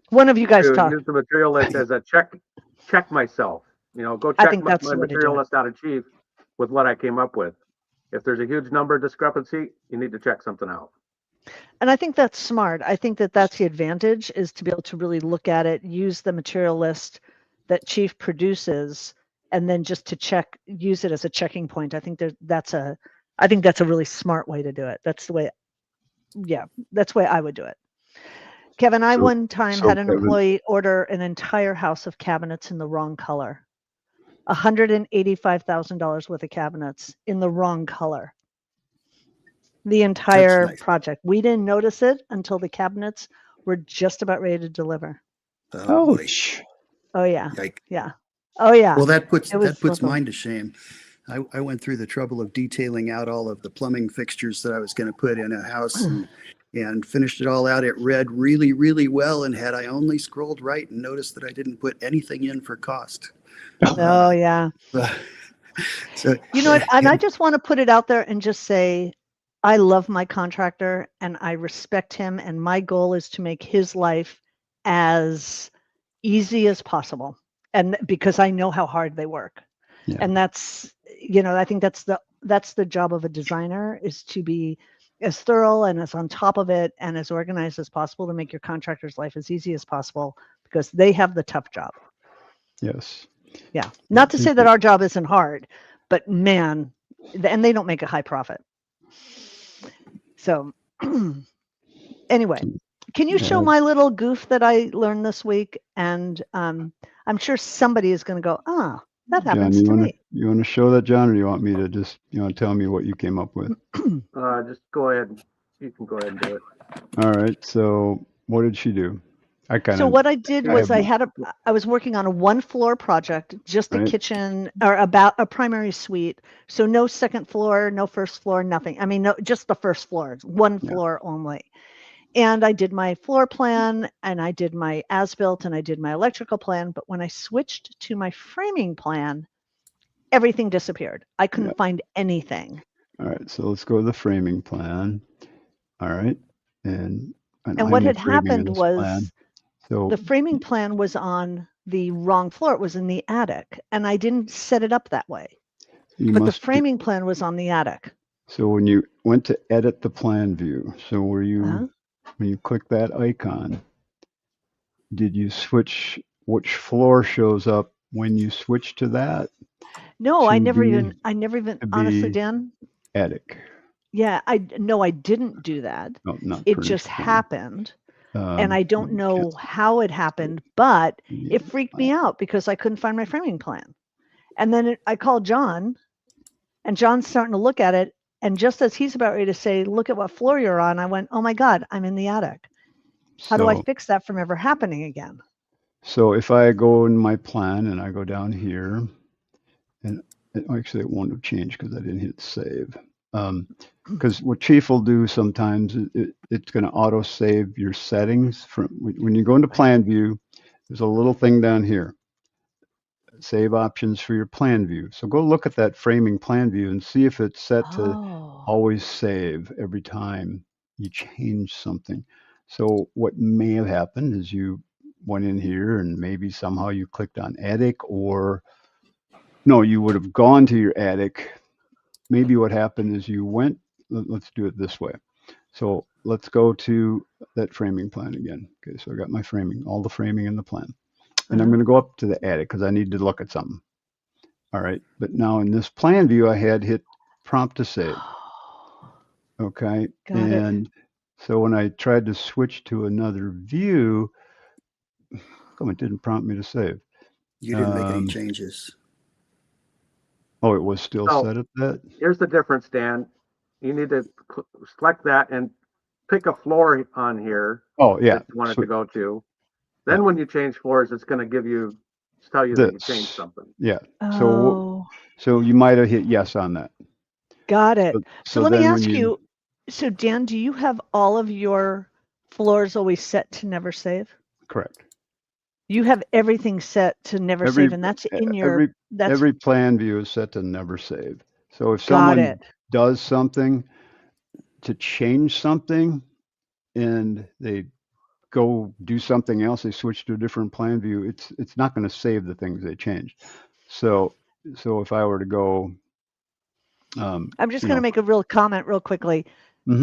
[SPEAKER 2] one of you guys talk.
[SPEAKER 5] use the material list as a check myself. Go
[SPEAKER 2] I
[SPEAKER 5] check
[SPEAKER 2] think
[SPEAKER 5] my
[SPEAKER 2] that's the way to do
[SPEAKER 5] material
[SPEAKER 2] it.
[SPEAKER 5] list out of Chief with what I came up with. If there's a huge number discrepancy, you need to check something out.
[SPEAKER 2] And I think that's smart. I think that's the advantage, is to be able to really look at it, use the material list that Chief produces, and then just to use it as a checking point. I think that's a really smart way to do it. That's the way I would do it. Kevin, I one time had an employee order an entire house of cabinets in the wrong color. $185,000 worth of cabinets in the wrong color. The entire project. We didn't notice it until the cabinets were just about ready to deliver.
[SPEAKER 1] Ouch.
[SPEAKER 2] Oh yeah.
[SPEAKER 3] Yike.
[SPEAKER 2] Yeah. Oh yeah.
[SPEAKER 3] Well, that puts mine to shame. I went through the trouble of detailing out all of the plumbing fixtures that I was going to put in a house and finished it all out. It read really, really well. And had I only scrolled right and noticed that I didn't put anything in for cost.
[SPEAKER 2] Oh yeah.
[SPEAKER 3] So
[SPEAKER 2] you know what? And I just want to put it out there and just say, I love my contractor and I respect him. And my goal is to make his life as easy as possible. And because I know how hard they work. Yeah. And that's, I think that's the job of a designer, is to be as thorough and as on top of it and as organized as possible to make your contractor's life as easy as possible, because they have the tough job.
[SPEAKER 1] Yes.
[SPEAKER 2] Yeah. Not to say that our job isn't hard, but man, and they don't make a high profit. So anyway, can you show my little goof that I learned this week? And I'm sure somebody is going to go, that happens to me.
[SPEAKER 1] You want to show that, John, or do you want me to just, tell me what you came up with?
[SPEAKER 5] Just go ahead. You can go ahead and do it.
[SPEAKER 1] All right. So what did she do?
[SPEAKER 2] So what I did was I was working on a 1-floor project, just a kitchen, or about a primary suite. So no second floor, no first floor, nothing. I mean, no, just the first floor, 1 floor only. And I did my floor plan and I did my as-built and I did my electrical plan. But when I switched to my framing plan, everything disappeared. I couldn't find anything.
[SPEAKER 1] All right. So let's go to the framing plan. All right. And
[SPEAKER 2] what had happened was the framing plan was on the wrong floor. It was in the attic, and I didn't set it up that way. But the framing plan was on the attic.
[SPEAKER 1] So when you went to edit the plan view, so when you click that icon, did you switch which floor shows up when you switch to that?
[SPEAKER 2] No, I never even honestly, Dan.
[SPEAKER 1] Attic.
[SPEAKER 2] Yeah, I didn't do that.
[SPEAKER 1] No, not
[SPEAKER 2] It
[SPEAKER 1] furnished
[SPEAKER 2] just
[SPEAKER 1] plan.
[SPEAKER 2] happened. And I don't know
[SPEAKER 1] Cancel.
[SPEAKER 2] how it happened, but
[SPEAKER 1] Yeah,
[SPEAKER 2] it freaked me out because I couldn't find my framing plan. And then I called John, and John's starting to look at it. And just as he's about ready to say, look at what floor you're on, I went, oh my God, I'm in the attic. How do I fix that from ever happening again?
[SPEAKER 1] So if I go in my plan and I go down here, and actually it won't have changed because I didn't hit save. Because what Chief will do sometimes, it's going to auto save your settings from when you go into plan view. There's a little thing down here, save options for your plan view. So go look at that framing plan view and see if it's set to always save every time you change something. So what may have happened is you went in here and maybe somehow you clicked on attic, or no, you would have gone to your attic. Maybe what happened is you went, let's do it this way. So let's go to that framing plan again. Okay, so I got my framing, all the framing in the plan. And I'm going to go up to the attic because I need to look at something. All right, but now in this plan view, I had hit prompt to save. Okay, and so when I tried to switch to another view, come it didn't prompt me to save.
[SPEAKER 3] You didn't make any changes.
[SPEAKER 1] Oh, it was still set at that?
[SPEAKER 5] Here's the difference, Dan. You need to select that and pick a floor on here.
[SPEAKER 1] Oh, yeah.
[SPEAKER 5] That you want it to go to. Then when you change floors, it's going to tell you that you changed something.
[SPEAKER 1] Yeah.
[SPEAKER 2] Oh.
[SPEAKER 1] So you might have hit yes on that.
[SPEAKER 2] Got it. So let me ask you, so Dan, do you have all of your floors always set to never save?
[SPEAKER 1] Correct.
[SPEAKER 2] You have everything set to never save, and that's in your
[SPEAKER 1] every plan view is set to never save. So if someone does something to change something and they go do something else, they switch to a different plan view, it's not going to save the things they changed. So if I were to go,
[SPEAKER 2] I'm just going to make a real comment real quickly.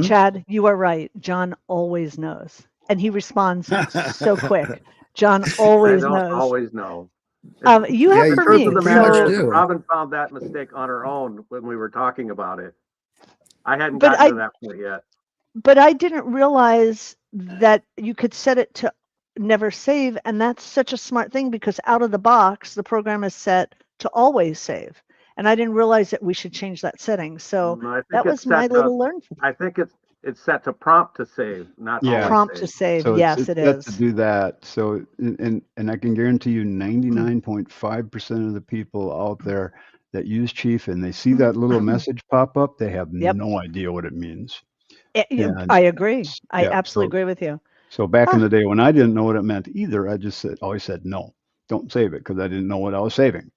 [SPEAKER 2] Chad, you are right. John always knows, and he responds so quick. John always knows.
[SPEAKER 5] Always know.
[SPEAKER 2] You have for me.
[SPEAKER 5] The matter is, Robin found that mistake on her own when we were talking about it. I hadn't gotten to that point yet.
[SPEAKER 2] But I didn't realize that you could set it to never save, and that's such a smart thing because out of the box, the program is set to always save. And I didn't realize that we should change that setting. So that was my little learn.
[SPEAKER 5] I think it's set to prompt to save, not
[SPEAKER 2] prompt to save. So yes, it is.
[SPEAKER 1] To do that. So and I can guarantee you 99.5% of the people out there that use Chief and they see that little message pop up, they have no idea what it means.
[SPEAKER 2] I agree. I absolutely agree with you.
[SPEAKER 1] So back in the day when I didn't know what it meant either, I just always said no, don't save it because I didn't know what I was saving.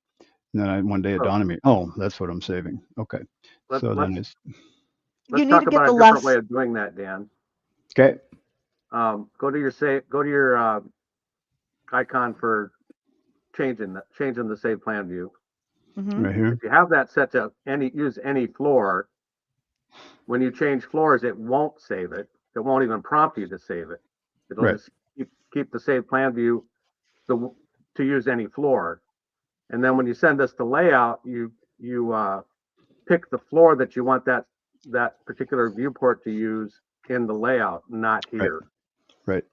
[SPEAKER 1] And then one day it dawned on me, oh, that's what I'm saving. Okay.
[SPEAKER 5] Let's talk about a different way of doing that, Dan.
[SPEAKER 1] Okay.
[SPEAKER 5] Go to your icon for changing the save plan view.
[SPEAKER 1] Right here.
[SPEAKER 5] If you have that set to use any floor, when you change floors, it won't save it. It won't even prompt you to save it. It'll just keep the save plan view to use any floor. And then when you send us the layout, you pick the floor that you want that particular viewport to use in the layout, not here.
[SPEAKER 1] Right.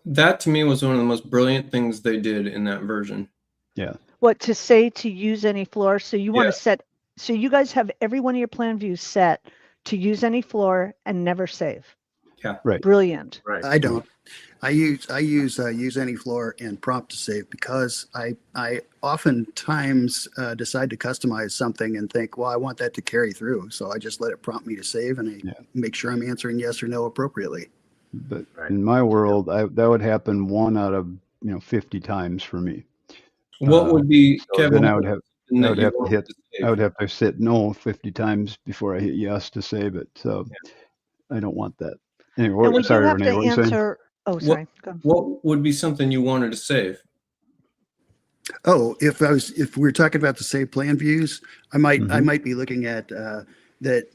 [SPEAKER 4] That to me was one of the most brilliant things they did in that version.
[SPEAKER 1] Yeah.
[SPEAKER 2] What to say to use any floor? So you want to set. So you guys have every one of your plan views set to use any floor and never save.
[SPEAKER 4] Yeah.
[SPEAKER 1] Right.
[SPEAKER 2] Brilliant.
[SPEAKER 5] Right.
[SPEAKER 3] I don't. I use any floor and prompt to save because I oftentimes decide to customize something and think, well, I want that to carry through. So I just let it prompt me to save and I make sure I'm answering yes or no appropriately.
[SPEAKER 1] But in my world, that would happen 1 out of 50 times for me.
[SPEAKER 4] What would be, Kevin?
[SPEAKER 1] Then I would have to hit no 50 times before I hit yes to save it. So I don't want that. Anyway, sorry, Renee, what were you saying?
[SPEAKER 2] Oh, sorry.
[SPEAKER 4] What would be something you wanted to save?
[SPEAKER 3] Oh, if we're talking about the save plan views, I might be looking at that.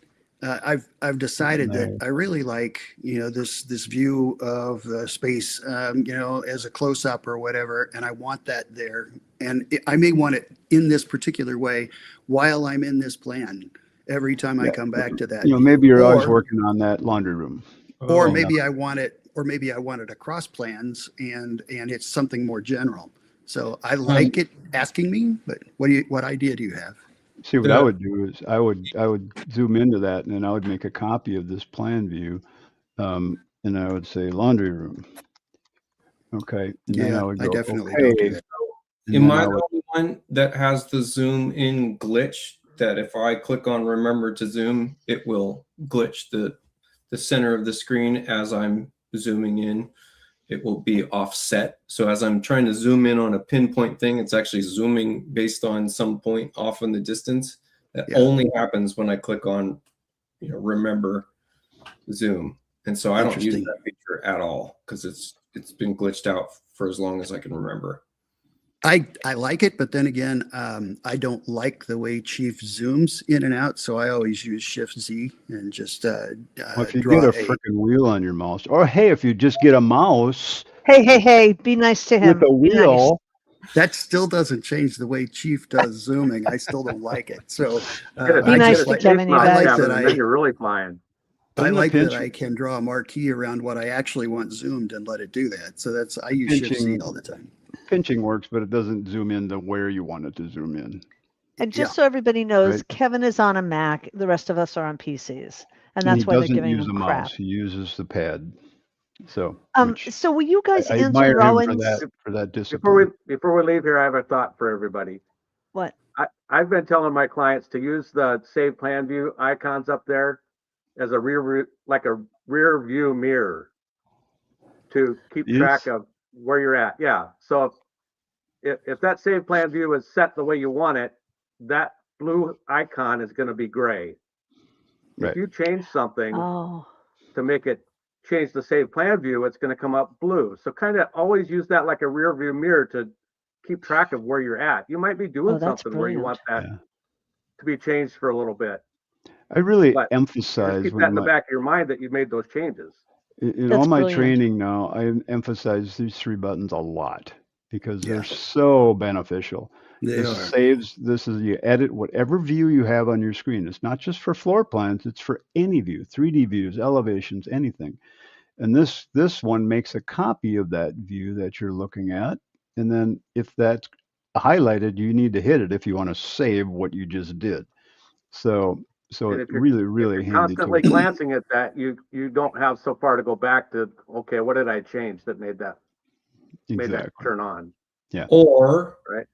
[SPEAKER 3] I've decided that I really like this view of the space as a close up or whatever, and I want that there, and I may want it in this particular way while I'm in this plan, every time I come back to that.
[SPEAKER 1] You know, maybe you're always
[SPEAKER 3] Or-
[SPEAKER 1] working on that laundry room.
[SPEAKER 3] Or
[SPEAKER 4] Oh,
[SPEAKER 3] maybe I want it, or maybe I wanted a cross plans and it's something more general. So I like it asking me, but what idea do you have?
[SPEAKER 1] See, what I
[SPEAKER 4] The-
[SPEAKER 1] would do is I would zoom into that, and then I would make a copy of this plan view, and I would say laundry room. Okay, and then I
[SPEAKER 3] Yeah,
[SPEAKER 1] would
[SPEAKER 3] I
[SPEAKER 1] go,
[SPEAKER 3] definitely don't do
[SPEAKER 1] okay,
[SPEAKER 3] that.
[SPEAKER 1] and
[SPEAKER 4] Am
[SPEAKER 1] then
[SPEAKER 4] I
[SPEAKER 1] I
[SPEAKER 4] the
[SPEAKER 1] would,
[SPEAKER 4] only one that has the zoom in glitch that if I click on remember to zoom, it will glitch the center of the screen as I'm zooming in? It will be offset. So as I'm trying to zoom in on a pinpoint thing, it's actually zooming based on some point off in the distance. That
[SPEAKER 3] Yeah.
[SPEAKER 4] only happens when I click on, remember zoom. And so I don't use
[SPEAKER 3] Interesting.
[SPEAKER 4] that feature at all because it's been glitched out for as long as I can remember.
[SPEAKER 3] I like it, but then again, I don't like the way Chief zooms in and out, so I always use Shift Z and just
[SPEAKER 1] well, if you
[SPEAKER 3] draw
[SPEAKER 1] get a freaking wheel on your mouse, or hey, if you just get a mouse
[SPEAKER 2] Hey, be nice to him.
[SPEAKER 1] with a
[SPEAKER 2] Be nice.
[SPEAKER 1] wheel,
[SPEAKER 3] That still doesn't change the way Chief does zooming. I still don't like it. So
[SPEAKER 2] Be
[SPEAKER 3] I
[SPEAKER 2] nice
[SPEAKER 3] just
[SPEAKER 2] to
[SPEAKER 3] like,
[SPEAKER 2] Kevin, you
[SPEAKER 3] I like
[SPEAKER 2] guys.
[SPEAKER 3] that
[SPEAKER 5] and then you're really flying.
[SPEAKER 3] I
[SPEAKER 1] doesn't a
[SPEAKER 3] like that
[SPEAKER 1] pinch-
[SPEAKER 3] I can draw a marquee around what I actually want zoomed and let it do that. So I use Shift Z
[SPEAKER 1] Pinching.
[SPEAKER 3] all the time.
[SPEAKER 1] pinching works, but it doesn't zoom in to where you want it to zoom in.
[SPEAKER 2] And just so everybody knows,
[SPEAKER 1] Right.
[SPEAKER 2] Kevin is on a Mac. The rest of us are on PCs, and
[SPEAKER 1] And
[SPEAKER 2] that's
[SPEAKER 1] he
[SPEAKER 2] why they're
[SPEAKER 1] doesn't
[SPEAKER 2] giving
[SPEAKER 1] use a
[SPEAKER 2] him crap.
[SPEAKER 1] mouse; he uses the pad. So, which
[SPEAKER 2] So will you guys
[SPEAKER 1] I
[SPEAKER 2] answer
[SPEAKER 1] admire him
[SPEAKER 2] Rowan's?
[SPEAKER 1] for that discipline.
[SPEAKER 5] Before we leave here, I have a thought for everybody.
[SPEAKER 2] What?
[SPEAKER 5] I've been telling my clients to use the save plan view icons up there as a rear view mirror to keep track of where you're at. Yeah. So if that save plan view is set the way you want it, that blue icon is going to be gray.
[SPEAKER 1] Right.
[SPEAKER 5] If you change something
[SPEAKER 2] Oh,
[SPEAKER 5] to make it change the save plan view, it's going to come up blue. So kind of always use that like a rear view mirror to keep track of where you're at. You might be doing
[SPEAKER 2] that's
[SPEAKER 5] something where you want that
[SPEAKER 1] Yeah.
[SPEAKER 5] to be changed for a little bit.
[SPEAKER 1] I really
[SPEAKER 5] But Just
[SPEAKER 1] emphasize
[SPEAKER 5] keep
[SPEAKER 1] with
[SPEAKER 5] that in the
[SPEAKER 1] my
[SPEAKER 5] back of your mind that you made those changes.
[SPEAKER 1] in
[SPEAKER 2] That's
[SPEAKER 1] all my
[SPEAKER 2] brilliant.
[SPEAKER 1] training now. I emphasize these three buttons a lot because
[SPEAKER 3] Yeah.
[SPEAKER 1] they're so beneficial.
[SPEAKER 3] They
[SPEAKER 1] This
[SPEAKER 3] are.
[SPEAKER 1] saves. This is you edit whatever view you have on your screen. It's not just for floor plans. It's for any view, 3D views, elevations, anything. And this one makes a copy of that view that you're looking at. And then if that's highlighted, you need to hit it if you want to save what you just did. So
[SPEAKER 5] And
[SPEAKER 1] it's
[SPEAKER 5] if you're,
[SPEAKER 1] really,
[SPEAKER 5] if
[SPEAKER 1] really
[SPEAKER 5] you're
[SPEAKER 1] handy
[SPEAKER 5] constantly
[SPEAKER 1] to
[SPEAKER 5] glancing at that, you don't have so far to go back to, okay, what did I change that made that
[SPEAKER 1] exactly.
[SPEAKER 5] turn on?
[SPEAKER 4] Or,
[SPEAKER 5] Right.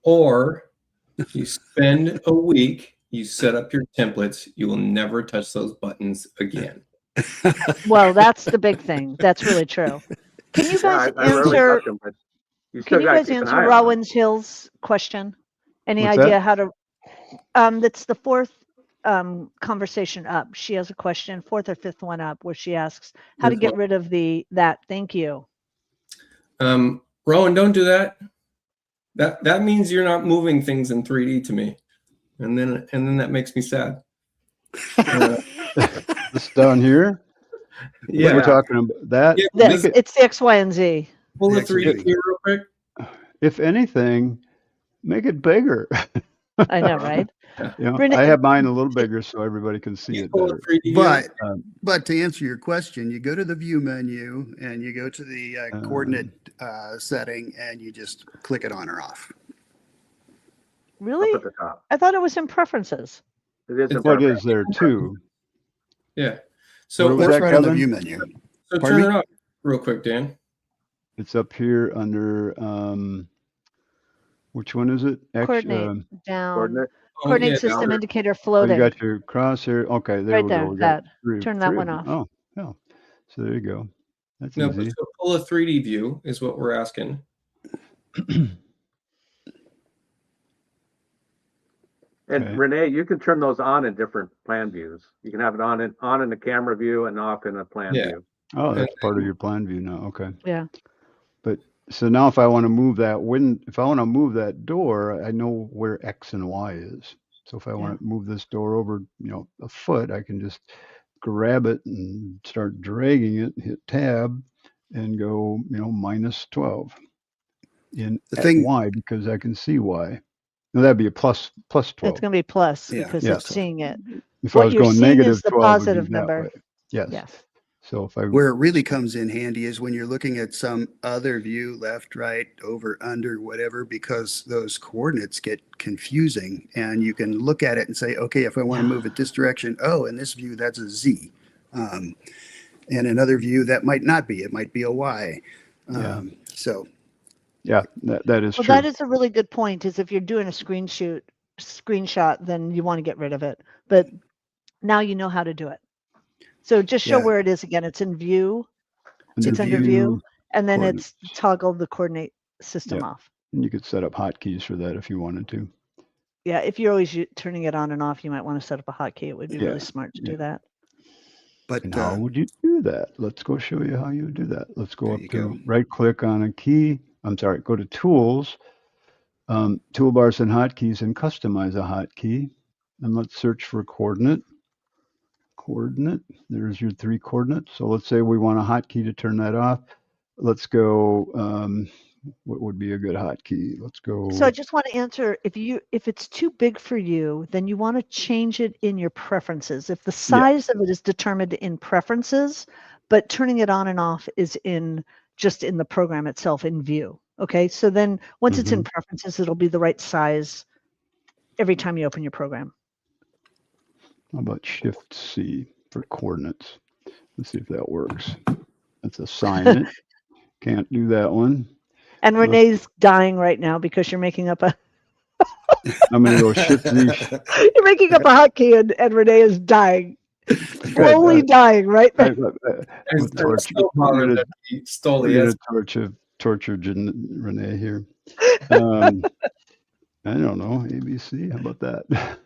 [SPEAKER 4] or you spend a week, you set up your templates, you will never touch those buttons again.
[SPEAKER 2] well, that's the big thing. That's really true. Can you
[SPEAKER 5] Yeah,
[SPEAKER 2] guys
[SPEAKER 5] I rarely
[SPEAKER 2] answer?
[SPEAKER 5] touch them, but you still
[SPEAKER 2] Can you
[SPEAKER 5] got to
[SPEAKER 2] guys
[SPEAKER 5] keep an
[SPEAKER 2] answer
[SPEAKER 5] eye on them.
[SPEAKER 2] Rowan's Hill's question? Any
[SPEAKER 1] What's
[SPEAKER 2] idea
[SPEAKER 1] that?
[SPEAKER 2] how to? That's the fourth conversation up. She has a question, fourth or fifth one up, where she asks how to
[SPEAKER 4] Fifth
[SPEAKER 2] get
[SPEAKER 4] one.
[SPEAKER 2] rid of that. Thank you.
[SPEAKER 4] Rowan, don't do that. That means you're not moving things in 3D to me, and then that makes me sad.
[SPEAKER 1] This down here.
[SPEAKER 4] Yeah.
[SPEAKER 1] We're talking about that.
[SPEAKER 4] Yeah,
[SPEAKER 2] This
[SPEAKER 1] Make it,
[SPEAKER 2] it's the X, Y, and Z.
[SPEAKER 4] pull the
[SPEAKER 3] Excellent.
[SPEAKER 4] 3D view real quick.
[SPEAKER 1] if anything, make it bigger.
[SPEAKER 2] I know, right?
[SPEAKER 1] You know,
[SPEAKER 2] Renee-
[SPEAKER 1] I have mine a little bigger so everybody can see
[SPEAKER 4] You
[SPEAKER 1] it
[SPEAKER 4] pull the
[SPEAKER 1] better.
[SPEAKER 4] 3D view.
[SPEAKER 3] But to answer your question, you go to the view menu and you go to the coordinate setting and you just click it on or off.
[SPEAKER 2] Really?
[SPEAKER 5] Up at the top.
[SPEAKER 2] I thought it was in preferences.
[SPEAKER 5] It is
[SPEAKER 4] It's
[SPEAKER 1] What
[SPEAKER 5] important.
[SPEAKER 1] is there too?
[SPEAKER 4] Yeah. So
[SPEAKER 1] What was
[SPEAKER 3] That's
[SPEAKER 1] that,
[SPEAKER 3] right on the
[SPEAKER 1] Kevin?
[SPEAKER 3] view menu.
[SPEAKER 4] So
[SPEAKER 3] Pardon
[SPEAKER 4] turn
[SPEAKER 3] me?
[SPEAKER 4] it up real quick, Dan.
[SPEAKER 1] It's up here under which one is it?
[SPEAKER 2] Coordinate down.
[SPEAKER 5] Coordinate.
[SPEAKER 2] Coordinate
[SPEAKER 4] yeah,
[SPEAKER 2] system
[SPEAKER 4] down.
[SPEAKER 2] indicator
[SPEAKER 1] Oh, you
[SPEAKER 2] floating.
[SPEAKER 1] got your crosshair. Okay, there
[SPEAKER 2] Right
[SPEAKER 1] we
[SPEAKER 2] there,
[SPEAKER 1] go. We got
[SPEAKER 2] that. Turn that
[SPEAKER 1] three
[SPEAKER 2] one
[SPEAKER 1] of them.
[SPEAKER 2] off.
[SPEAKER 1] Oh, yeah. So there you go. That's
[SPEAKER 4] No, but
[SPEAKER 1] easy.
[SPEAKER 4] so pull a 3D view is what we're asking.
[SPEAKER 5] And
[SPEAKER 1] Okay.
[SPEAKER 5] Renee, you can turn those on in different plan views. You can have it on in the camera view and off in a plan
[SPEAKER 4] Yeah.
[SPEAKER 5] view.
[SPEAKER 1] Oh, that's part of your plan view now. Okay.
[SPEAKER 2] Yeah.
[SPEAKER 1] But so now if I want to move if I want to move that door, I know where X and Y is. So if I want to move this door over, a foot, I can just grab it and start dragging it, hit tab and go, -12 in
[SPEAKER 3] The
[SPEAKER 1] at
[SPEAKER 3] thing-
[SPEAKER 1] Y because I can see Y. No, that'd be a plus 12.
[SPEAKER 2] It's going to be plus
[SPEAKER 3] Yeah.
[SPEAKER 2] because
[SPEAKER 1] Yeah.
[SPEAKER 2] it's seeing it.
[SPEAKER 1] If I
[SPEAKER 2] What
[SPEAKER 1] was
[SPEAKER 2] you're
[SPEAKER 1] going
[SPEAKER 2] seeing
[SPEAKER 1] negative
[SPEAKER 2] is the
[SPEAKER 1] 12, it'd be
[SPEAKER 2] positive
[SPEAKER 1] that
[SPEAKER 2] number.
[SPEAKER 1] way. Yes.
[SPEAKER 2] Yes.
[SPEAKER 1] So if I
[SPEAKER 3] Where it really comes in handy is when you're looking at some other view, left, right, over, under, whatever, because those coordinates get confusing and you can look at it and say, okay, if I want to move it this direction, oh, in this view, that's a Z. And another view, that might not be, it might be a Y.
[SPEAKER 1] Yeah.
[SPEAKER 3] So
[SPEAKER 1] yeah, that is
[SPEAKER 2] Well,
[SPEAKER 1] true.
[SPEAKER 2] that is a really good point. Is if you're doing a screenshot, then you want to get rid of it. But now you know how to do it. So just show
[SPEAKER 3] Yeah.
[SPEAKER 2] where it is again. It's in view.
[SPEAKER 1] Under
[SPEAKER 2] It's under view, and then
[SPEAKER 1] coordinates.
[SPEAKER 2] it's toggle the coordinate system
[SPEAKER 1] Yep.
[SPEAKER 2] off.
[SPEAKER 1] And you could set up hotkeys for that if you wanted to.
[SPEAKER 2] Yeah, if you're always turning it on and off, you might want to set up a hotkey. It would be
[SPEAKER 1] Yeah,
[SPEAKER 2] really smart to do that.
[SPEAKER 3] but
[SPEAKER 1] And how would you do that? Let's go show you how you do that. Let's go
[SPEAKER 3] There
[SPEAKER 1] up
[SPEAKER 3] you
[SPEAKER 1] to
[SPEAKER 3] go.
[SPEAKER 1] right click on a key. I'm sorry, go to tools, toolbars and hotkeys, and customize a hotkey. And let's search for coordinate. There's your 3 coordinates. So let's say we want a hotkey to turn that off. Let's go. What would be a good hotkey? Let's go.
[SPEAKER 2] So I just want to answer, if it's too big for you, then you want to change it in your preferences. If the size of it is determined in preferences, but turning it on and off is just in the program itself in view. Okay, so then once it's in preferences, it'll be the right size every time you open your program.
[SPEAKER 1] How about Shift C for coordinates? Let's see if that works. That's assignment. Can't do that one.
[SPEAKER 2] And Renee's dying right now because you're making up a
[SPEAKER 1] I'm going to go Shift Z.
[SPEAKER 2] you're making up a hotkey and Renee is dying. Slowly dying right there.
[SPEAKER 4] And they're so bothered that he stole the
[SPEAKER 1] We're
[SPEAKER 4] S.
[SPEAKER 1] going to torture Renee here. I don't know. ABC. How about that?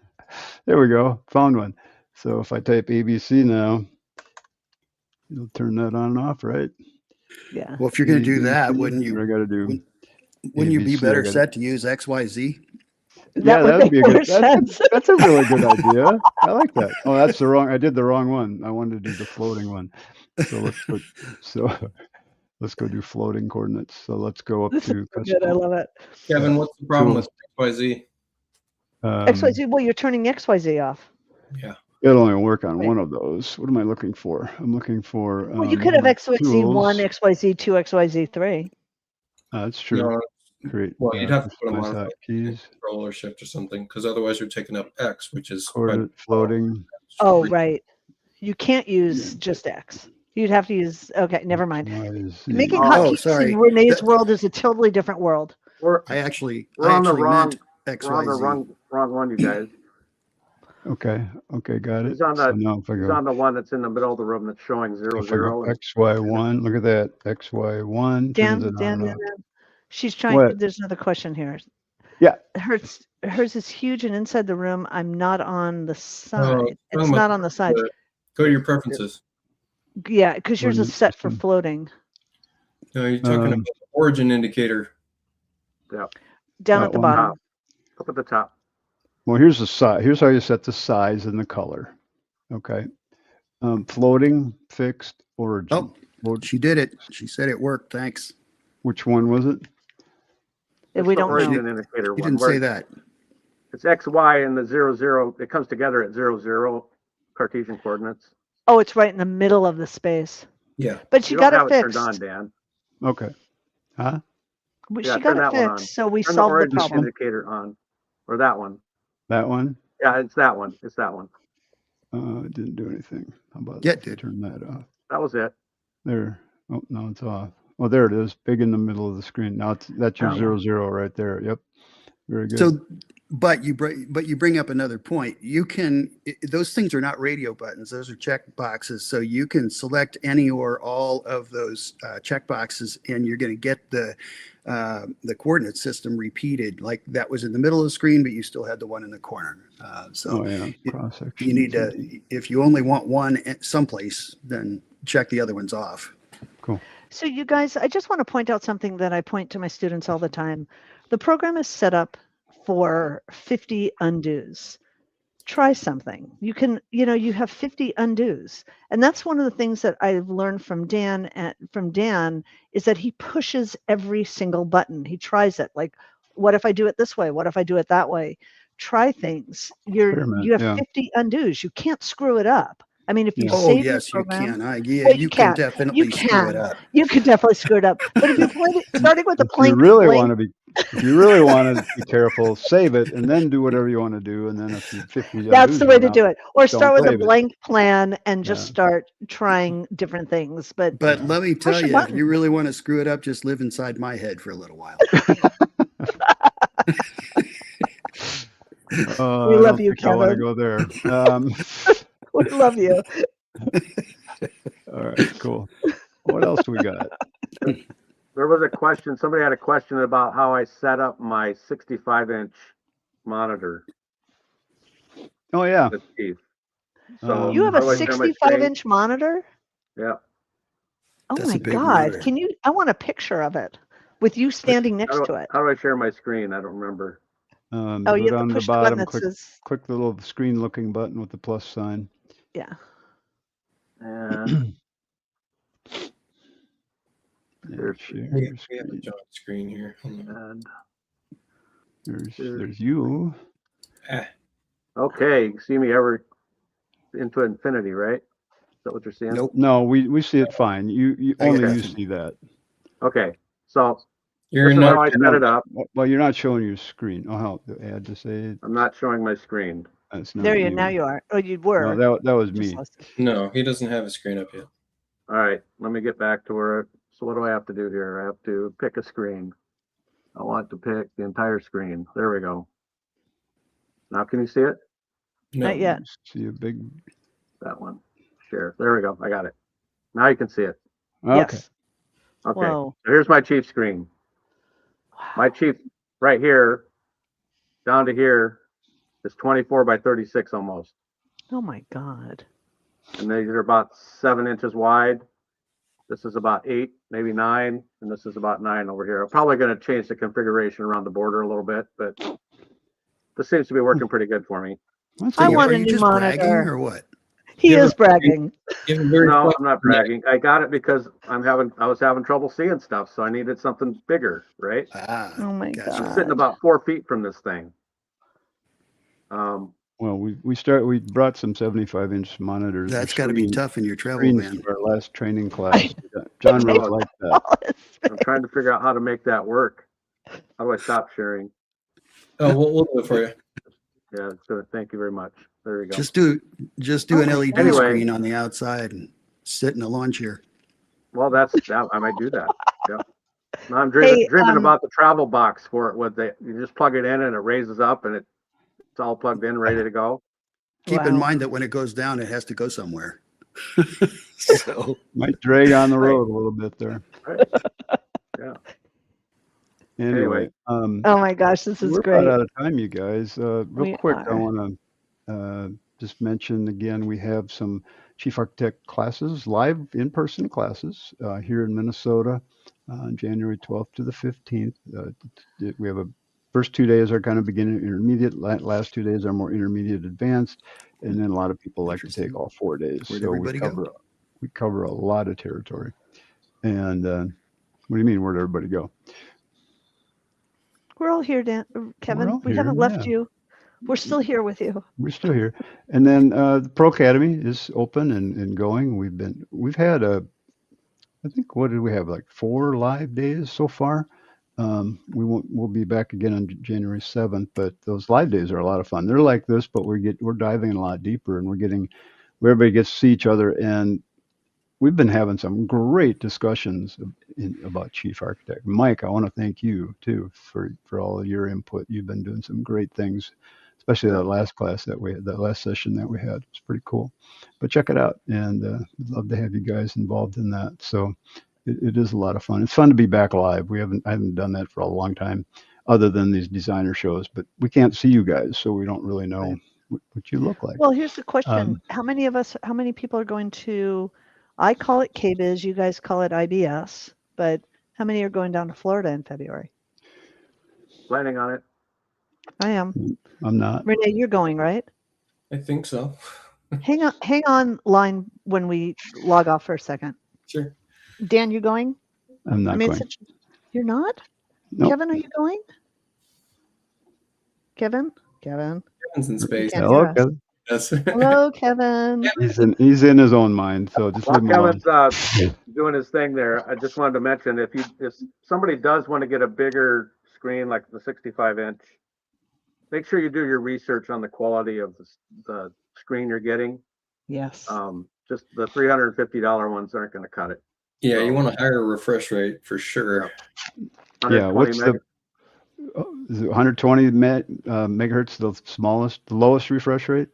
[SPEAKER 1] There we go. Found one. So if I type ABC now, it'll turn that on and off, right?
[SPEAKER 2] Yeah.
[SPEAKER 3] well, if you're going to do that,
[SPEAKER 1] ABC,
[SPEAKER 3] wouldn't
[SPEAKER 1] what I
[SPEAKER 3] you?
[SPEAKER 1] got to do?
[SPEAKER 3] Wouldn't you be
[SPEAKER 1] ABC, I
[SPEAKER 3] better
[SPEAKER 1] gotta-
[SPEAKER 3] set to use XYZ?
[SPEAKER 1] Yeah, that would be a
[SPEAKER 2] make
[SPEAKER 1] good.
[SPEAKER 2] more sense.
[SPEAKER 1] That's a really good idea. I like that. Oh, that's the wrong. I did the wrong one. I wanted to do the floating one. So let's go do floating coordinates. So let's go up
[SPEAKER 2] This is
[SPEAKER 1] to
[SPEAKER 2] so good. I love it.
[SPEAKER 4] Kevin, what's the problem with XYZ?
[SPEAKER 2] XYZ, well, you're turning XYZ off.
[SPEAKER 4] Yeah.
[SPEAKER 1] It'll only work on
[SPEAKER 2] Right.
[SPEAKER 1] one of those. What am I looking for? I'm looking for.
[SPEAKER 2] Well, you could have XYZ 1,
[SPEAKER 1] tools.
[SPEAKER 2] XYZ 2, XYZ 3.
[SPEAKER 1] That's true.
[SPEAKER 4] No,
[SPEAKER 1] Great.
[SPEAKER 4] well, you'd have to put them
[SPEAKER 1] customize
[SPEAKER 4] on
[SPEAKER 1] hotkeys.
[SPEAKER 4] Control or Shift or something, because otherwise you're taking up X, which is
[SPEAKER 1] Coordinate floating.
[SPEAKER 2] Oh, right. You can't use just X. You'd have to use, okay, never mind.
[SPEAKER 1] XYZ.
[SPEAKER 2] Making
[SPEAKER 5] Oh,
[SPEAKER 2] hotkeys
[SPEAKER 3] sorry.
[SPEAKER 2] in Renee's
[SPEAKER 3] That-
[SPEAKER 2] world is a totally different world.
[SPEAKER 5] We're
[SPEAKER 3] I actually
[SPEAKER 5] on the wrong.
[SPEAKER 3] meant
[SPEAKER 5] We're on the
[SPEAKER 3] XYZ.
[SPEAKER 5] wrong one, you guys.
[SPEAKER 1] Okay, got it.
[SPEAKER 5] He's on
[SPEAKER 1] So
[SPEAKER 5] the-
[SPEAKER 1] now if I
[SPEAKER 5] He's
[SPEAKER 1] go,
[SPEAKER 5] on the one that's in the middle of the room that's showing
[SPEAKER 1] if I
[SPEAKER 5] 00.
[SPEAKER 1] go XY1, look at that. XY1
[SPEAKER 2] Dan,
[SPEAKER 1] turns it on
[SPEAKER 2] Dan,
[SPEAKER 1] and
[SPEAKER 2] Dan,
[SPEAKER 1] off.
[SPEAKER 2] Dan. She's trying,
[SPEAKER 1] What?
[SPEAKER 2] there's another question here.
[SPEAKER 1] Yeah.
[SPEAKER 2] Hers is huge and inside the room. I'm not on the side.
[SPEAKER 4] talking
[SPEAKER 2] It's
[SPEAKER 4] about
[SPEAKER 2] not on the side.
[SPEAKER 4] Go to your preferences.
[SPEAKER 2] Yeah, because yours is
[SPEAKER 1] Coordinate
[SPEAKER 2] set for
[SPEAKER 1] system.
[SPEAKER 2] floating.
[SPEAKER 4] No, you're talking about the origin indicator.
[SPEAKER 2] Down
[SPEAKER 1] That
[SPEAKER 2] at the
[SPEAKER 1] one.
[SPEAKER 2] bottom.
[SPEAKER 5] Up at the top.
[SPEAKER 1] Well, here's the size. Here's how you set the size and the color. Okay. Floating, fixed, origin.
[SPEAKER 3] Oh, she did it. She said it worked. Thanks.
[SPEAKER 1] Which one was it?
[SPEAKER 2] We
[SPEAKER 5] It's the
[SPEAKER 2] don't know.
[SPEAKER 5] origin indicator
[SPEAKER 3] You
[SPEAKER 5] one.
[SPEAKER 3] didn't
[SPEAKER 5] where
[SPEAKER 3] say that.
[SPEAKER 5] It's X, Y, and the 00. It comes together at 00 Cartesian coordinates.
[SPEAKER 2] Oh, it's right in the middle of the space.
[SPEAKER 4] Yeah.
[SPEAKER 2] But she
[SPEAKER 5] You
[SPEAKER 2] got
[SPEAKER 5] don't
[SPEAKER 2] it
[SPEAKER 5] have it
[SPEAKER 2] fixed.
[SPEAKER 5] turned on, Dan.
[SPEAKER 1] Okay. Huh?
[SPEAKER 5] Yeah,
[SPEAKER 2] She got
[SPEAKER 5] turn
[SPEAKER 2] it
[SPEAKER 5] that one on.
[SPEAKER 2] fixed, so we
[SPEAKER 5] Turn the
[SPEAKER 2] solved the
[SPEAKER 5] origin
[SPEAKER 2] problem.
[SPEAKER 5] indicator on. Or that one.
[SPEAKER 1] That one?
[SPEAKER 5] Yeah, it's that one. It's that one.
[SPEAKER 1] It didn't do anything. How about
[SPEAKER 3] Yeah, it did.
[SPEAKER 1] turn that off?
[SPEAKER 5] That was it.
[SPEAKER 1] There. Oh, no, it's off. Oh, there it is. Big in the middle of the screen. Now that's your
[SPEAKER 2] Oh, yeah.
[SPEAKER 1] 00 right there. Yep. Very good.
[SPEAKER 3] So, but you bring up another point. You can those things are not radio buttons; those are check boxes. So you can select any or all of those check boxes, and you're going to get the coordinate system repeated. Like that was in the middle of the screen, but you still had the one in the corner. So
[SPEAKER 1] oh, yeah. Cross section.
[SPEAKER 3] you need to, if you only want one someplace, then check the other ones off.
[SPEAKER 1] Cool.
[SPEAKER 2] So you guys, I just want to point out something that I point to my students all the time. The program is set up for 50 undos. Try something. You can, you have 50 undos. And that's one of the things that I've learned from Dan is that he pushes every single button. He tries it like what if I do it this way? What if I do it that way? Try things. You
[SPEAKER 1] Experiment,
[SPEAKER 2] have
[SPEAKER 1] yeah.
[SPEAKER 2] 50 undos. You can't screw it up. I mean, if you
[SPEAKER 1] Yeah.
[SPEAKER 3] Oh,
[SPEAKER 2] save your
[SPEAKER 3] yes, you
[SPEAKER 2] program,
[SPEAKER 3] can. Yeah,
[SPEAKER 2] well,
[SPEAKER 3] you can definitely
[SPEAKER 2] you
[SPEAKER 3] screw it
[SPEAKER 2] can,
[SPEAKER 3] up.
[SPEAKER 2] you can definitely screw it up. But if you're starting with a
[SPEAKER 1] If you
[SPEAKER 2] blank,
[SPEAKER 1] really want to be, if you really want to be careful, save it and then do whatever you want to do. And then if you 50
[SPEAKER 2] that's
[SPEAKER 1] undos
[SPEAKER 2] the way
[SPEAKER 1] run
[SPEAKER 2] to
[SPEAKER 1] out,
[SPEAKER 2] do it. Or
[SPEAKER 1] don't
[SPEAKER 2] start with a
[SPEAKER 1] save it.
[SPEAKER 2] blank plan and just
[SPEAKER 1] Yeah.
[SPEAKER 2] start trying different things. But
[SPEAKER 3] But let me
[SPEAKER 2] push
[SPEAKER 3] tell
[SPEAKER 2] a
[SPEAKER 3] you, if
[SPEAKER 2] button.
[SPEAKER 3] you really want to screw it up, just live inside my head for a little while.
[SPEAKER 2] We
[SPEAKER 1] I
[SPEAKER 2] love
[SPEAKER 1] don't
[SPEAKER 2] you,
[SPEAKER 1] think I want to
[SPEAKER 2] Kevin.
[SPEAKER 1] go there.
[SPEAKER 2] We love you.
[SPEAKER 1] All right, cool. What else we got?
[SPEAKER 5] There was a question. Somebody had a question about how I set up my 65-inch monitor
[SPEAKER 1] Oh yeah.
[SPEAKER 5] with Keith. So
[SPEAKER 2] You have
[SPEAKER 5] how
[SPEAKER 2] a
[SPEAKER 5] do I share my screen?
[SPEAKER 2] 65-inch monitor?
[SPEAKER 5] Yeah.
[SPEAKER 2] Oh
[SPEAKER 3] That's
[SPEAKER 2] my
[SPEAKER 3] a big
[SPEAKER 2] God.
[SPEAKER 3] monitor.
[SPEAKER 2] I want a picture of it with you standing next to it.
[SPEAKER 5] How do I share my screen? I don't remember.
[SPEAKER 2] Oh,
[SPEAKER 1] Go
[SPEAKER 2] you have
[SPEAKER 1] down
[SPEAKER 2] to
[SPEAKER 1] to the
[SPEAKER 2] push the button
[SPEAKER 1] bottom,
[SPEAKER 2] that
[SPEAKER 1] click
[SPEAKER 2] says,
[SPEAKER 1] the little screen looking button with the plus sign.
[SPEAKER 2] yeah.
[SPEAKER 5] And
[SPEAKER 1] Yeah,
[SPEAKER 5] There's-
[SPEAKER 1] share
[SPEAKER 4] We
[SPEAKER 1] your
[SPEAKER 4] have a
[SPEAKER 1] screen.
[SPEAKER 4] giant screen here. Hold on.
[SPEAKER 5] and
[SPEAKER 1] There's you.
[SPEAKER 4] Ah,
[SPEAKER 5] okay, you can see me ever into infinity, right? Is that what you're seeing?
[SPEAKER 3] Nope.
[SPEAKER 1] No, we see it fine. You
[SPEAKER 3] I
[SPEAKER 1] only
[SPEAKER 3] got
[SPEAKER 1] you
[SPEAKER 3] nothing.
[SPEAKER 1] see that.
[SPEAKER 5] Okay. So
[SPEAKER 4] you're
[SPEAKER 5] this is
[SPEAKER 4] not.
[SPEAKER 5] how I set it up.
[SPEAKER 1] Well, you're not showing your screen. Oh, how the ad to say
[SPEAKER 5] I'm not showing my screen.
[SPEAKER 1] that's not
[SPEAKER 2] There
[SPEAKER 1] you.
[SPEAKER 2] now you are. Oh, you
[SPEAKER 1] No,
[SPEAKER 2] were.
[SPEAKER 1] that was
[SPEAKER 2] Just
[SPEAKER 1] me.
[SPEAKER 2] lost it.
[SPEAKER 4] No, he doesn't have a screen up yet.
[SPEAKER 5] All right, let me get back to where. So what do I have to do here? I have to pick a screen. I want to pick the entire screen. There we go. Now can you see it?
[SPEAKER 4] No.
[SPEAKER 2] Not yet.
[SPEAKER 1] See a big.
[SPEAKER 5] That one. Share. There we go. I got it. Now you can see it.
[SPEAKER 1] Okay.
[SPEAKER 2] Yes.
[SPEAKER 5] Okay.
[SPEAKER 2] Whoa.
[SPEAKER 5] So here's my chief screen. My chief right here, down to here, is 24 by 36 almost.
[SPEAKER 2] Oh my God.
[SPEAKER 5] And these are about 7 inches wide. This is about 8, maybe 9, and this is about 9 over here. I'm probably going to change the configuration around the border a little bit, but this seems to be working pretty good for me.
[SPEAKER 1] That's
[SPEAKER 2] I
[SPEAKER 1] good.
[SPEAKER 2] want
[SPEAKER 3] Are
[SPEAKER 2] a
[SPEAKER 3] you
[SPEAKER 2] new
[SPEAKER 3] just bragging
[SPEAKER 2] monitor.
[SPEAKER 3] or what?
[SPEAKER 2] He
[SPEAKER 4] You
[SPEAKER 2] is
[SPEAKER 4] ever-
[SPEAKER 2] bragging.
[SPEAKER 4] You have a very
[SPEAKER 5] No,
[SPEAKER 4] flat-
[SPEAKER 5] I'm not bragging. I got it because I was having trouble seeing stuff, so I needed something bigger, right?
[SPEAKER 3] Ah,
[SPEAKER 2] Oh my
[SPEAKER 3] gotcha.
[SPEAKER 5] I'm sitting
[SPEAKER 2] God.
[SPEAKER 5] about 4 feet from this thing.
[SPEAKER 1] Well, we brought some 75-inch monitors.
[SPEAKER 3] That's got to be tough in your travel
[SPEAKER 1] Screens
[SPEAKER 3] van.
[SPEAKER 1] to our last training class. John really liked that.
[SPEAKER 5] I'm trying to figure out how to make that work. How do I stop sharing?
[SPEAKER 4] Oh, we'll do it for you.
[SPEAKER 5] Yeah, good. Thank you very much. There we go.
[SPEAKER 3] Just do an LED
[SPEAKER 5] Anyway.
[SPEAKER 3] screen on the outside and sit in a lawn chair.
[SPEAKER 5] Well, I might do that. Yeah. Now I'm dreaming about the travel box for it. You just plug it in and it raises up and it's all plugged in, ready to go.
[SPEAKER 3] Keep in
[SPEAKER 2] Wow.
[SPEAKER 3] mind that when it goes down, it has to go somewhere. So
[SPEAKER 1] Might drag on the road a little bit there.
[SPEAKER 5] Right. Yeah.
[SPEAKER 1] Anyway,
[SPEAKER 2] Oh my gosh, this is
[SPEAKER 1] we're
[SPEAKER 2] great.
[SPEAKER 1] about out of time, you guys. Real
[SPEAKER 2] We
[SPEAKER 1] quick, I
[SPEAKER 2] are.
[SPEAKER 1] want to just mention again, we have some chief architect classes, live in-person classes here in Minnesota on January 12th to the 15th. We have first 2 days are kind of beginner intermediate, last 2 days are more intermediate advanced, and then a lot of people like to take all 4 days.
[SPEAKER 3] Where'd
[SPEAKER 1] So
[SPEAKER 3] everybody go?
[SPEAKER 1] we cover a lot of territory. And what do you mean, where'd everybody go?
[SPEAKER 2] We're all here, Kevin.
[SPEAKER 1] all
[SPEAKER 2] We
[SPEAKER 1] here,
[SPEAKER 2] haven't left
[SPEAKER 1] yeah.
[SPEAKER 2] you. We're still here with you.
[SPEAKER 1] We're still here. And then the Pro Academy is open and going. We've had I think, what did we have, like 4 live days so far? We'll be back again on January 7th, but those live days are a lot of fun. They're like this, but we're diving a lot deeper and everybody gets to see each other. And we've been having some great discussions about chief architect. Mike, I want to thank you too for all of your input. You've been doing some great things, especially that last class that last session that we had. It's pretty cool. But check it out, and I'd love to have you guys involved in that. So it is a lot of fun. It's fun to be back live. I haven't done that for a long time, other than these designer shows. But we can't see you guys, so we don't really know what you look like.
[SPEAKER 2] Well, here's the question. How many people are going to, I call it KBIS, you guys call it IBS, but how many are going down to Florida in February?
[SPEAKER 5] Planning on it.
[SPEAKER 2] I am.
[SPEAKER 1] I'm not.
[SPEAKER 2] Renee, you're going, right?
[SPEAKER 4] I think so.
[SPEAKER 2] Hang on line when we log off for a second.
[SPEAKER 4] Sure.
[SPEAKER 2] Dan, you going?
[SPEAKER 1] I'm not going.
[SPEAKER 2] You're not?
[SPEAKER 1] Nope.
[SPEAKER 2] Kevin, are you going? Kevin? Kevin.
[SPEAKER 4] Kevin's in space.
[SPEAKER 2] Can't
[SPEAKER 1] Hello,
[SPEAKER 2] hear us.
[SPEAKER 1] Kevin.
[SPEAKER 4] Yes.
[SPEAKER 2] Hello, Kevin.
[SPEAKER 1] He's in his own mind, so just
[SPEAKER 5] While
[SPEAKER 1] leave him alone.
[SPEAKER 5] Kevin's doing his thing there, I just wanted to mention if somebody does want to get a bigger screen like the 65-inch, make sure you do your research on the quality of the screen you're getting.
[SPEAKER 2] Yes.
[SPEAKER 5] Just the $350 ones aren't going to cut it.
[SPEAKER 4] Yeah, you want a higher refresh rate for sure.
[SPEAKER 1] Yeah, what's the is it 120 megahertz the lowest refresh rate?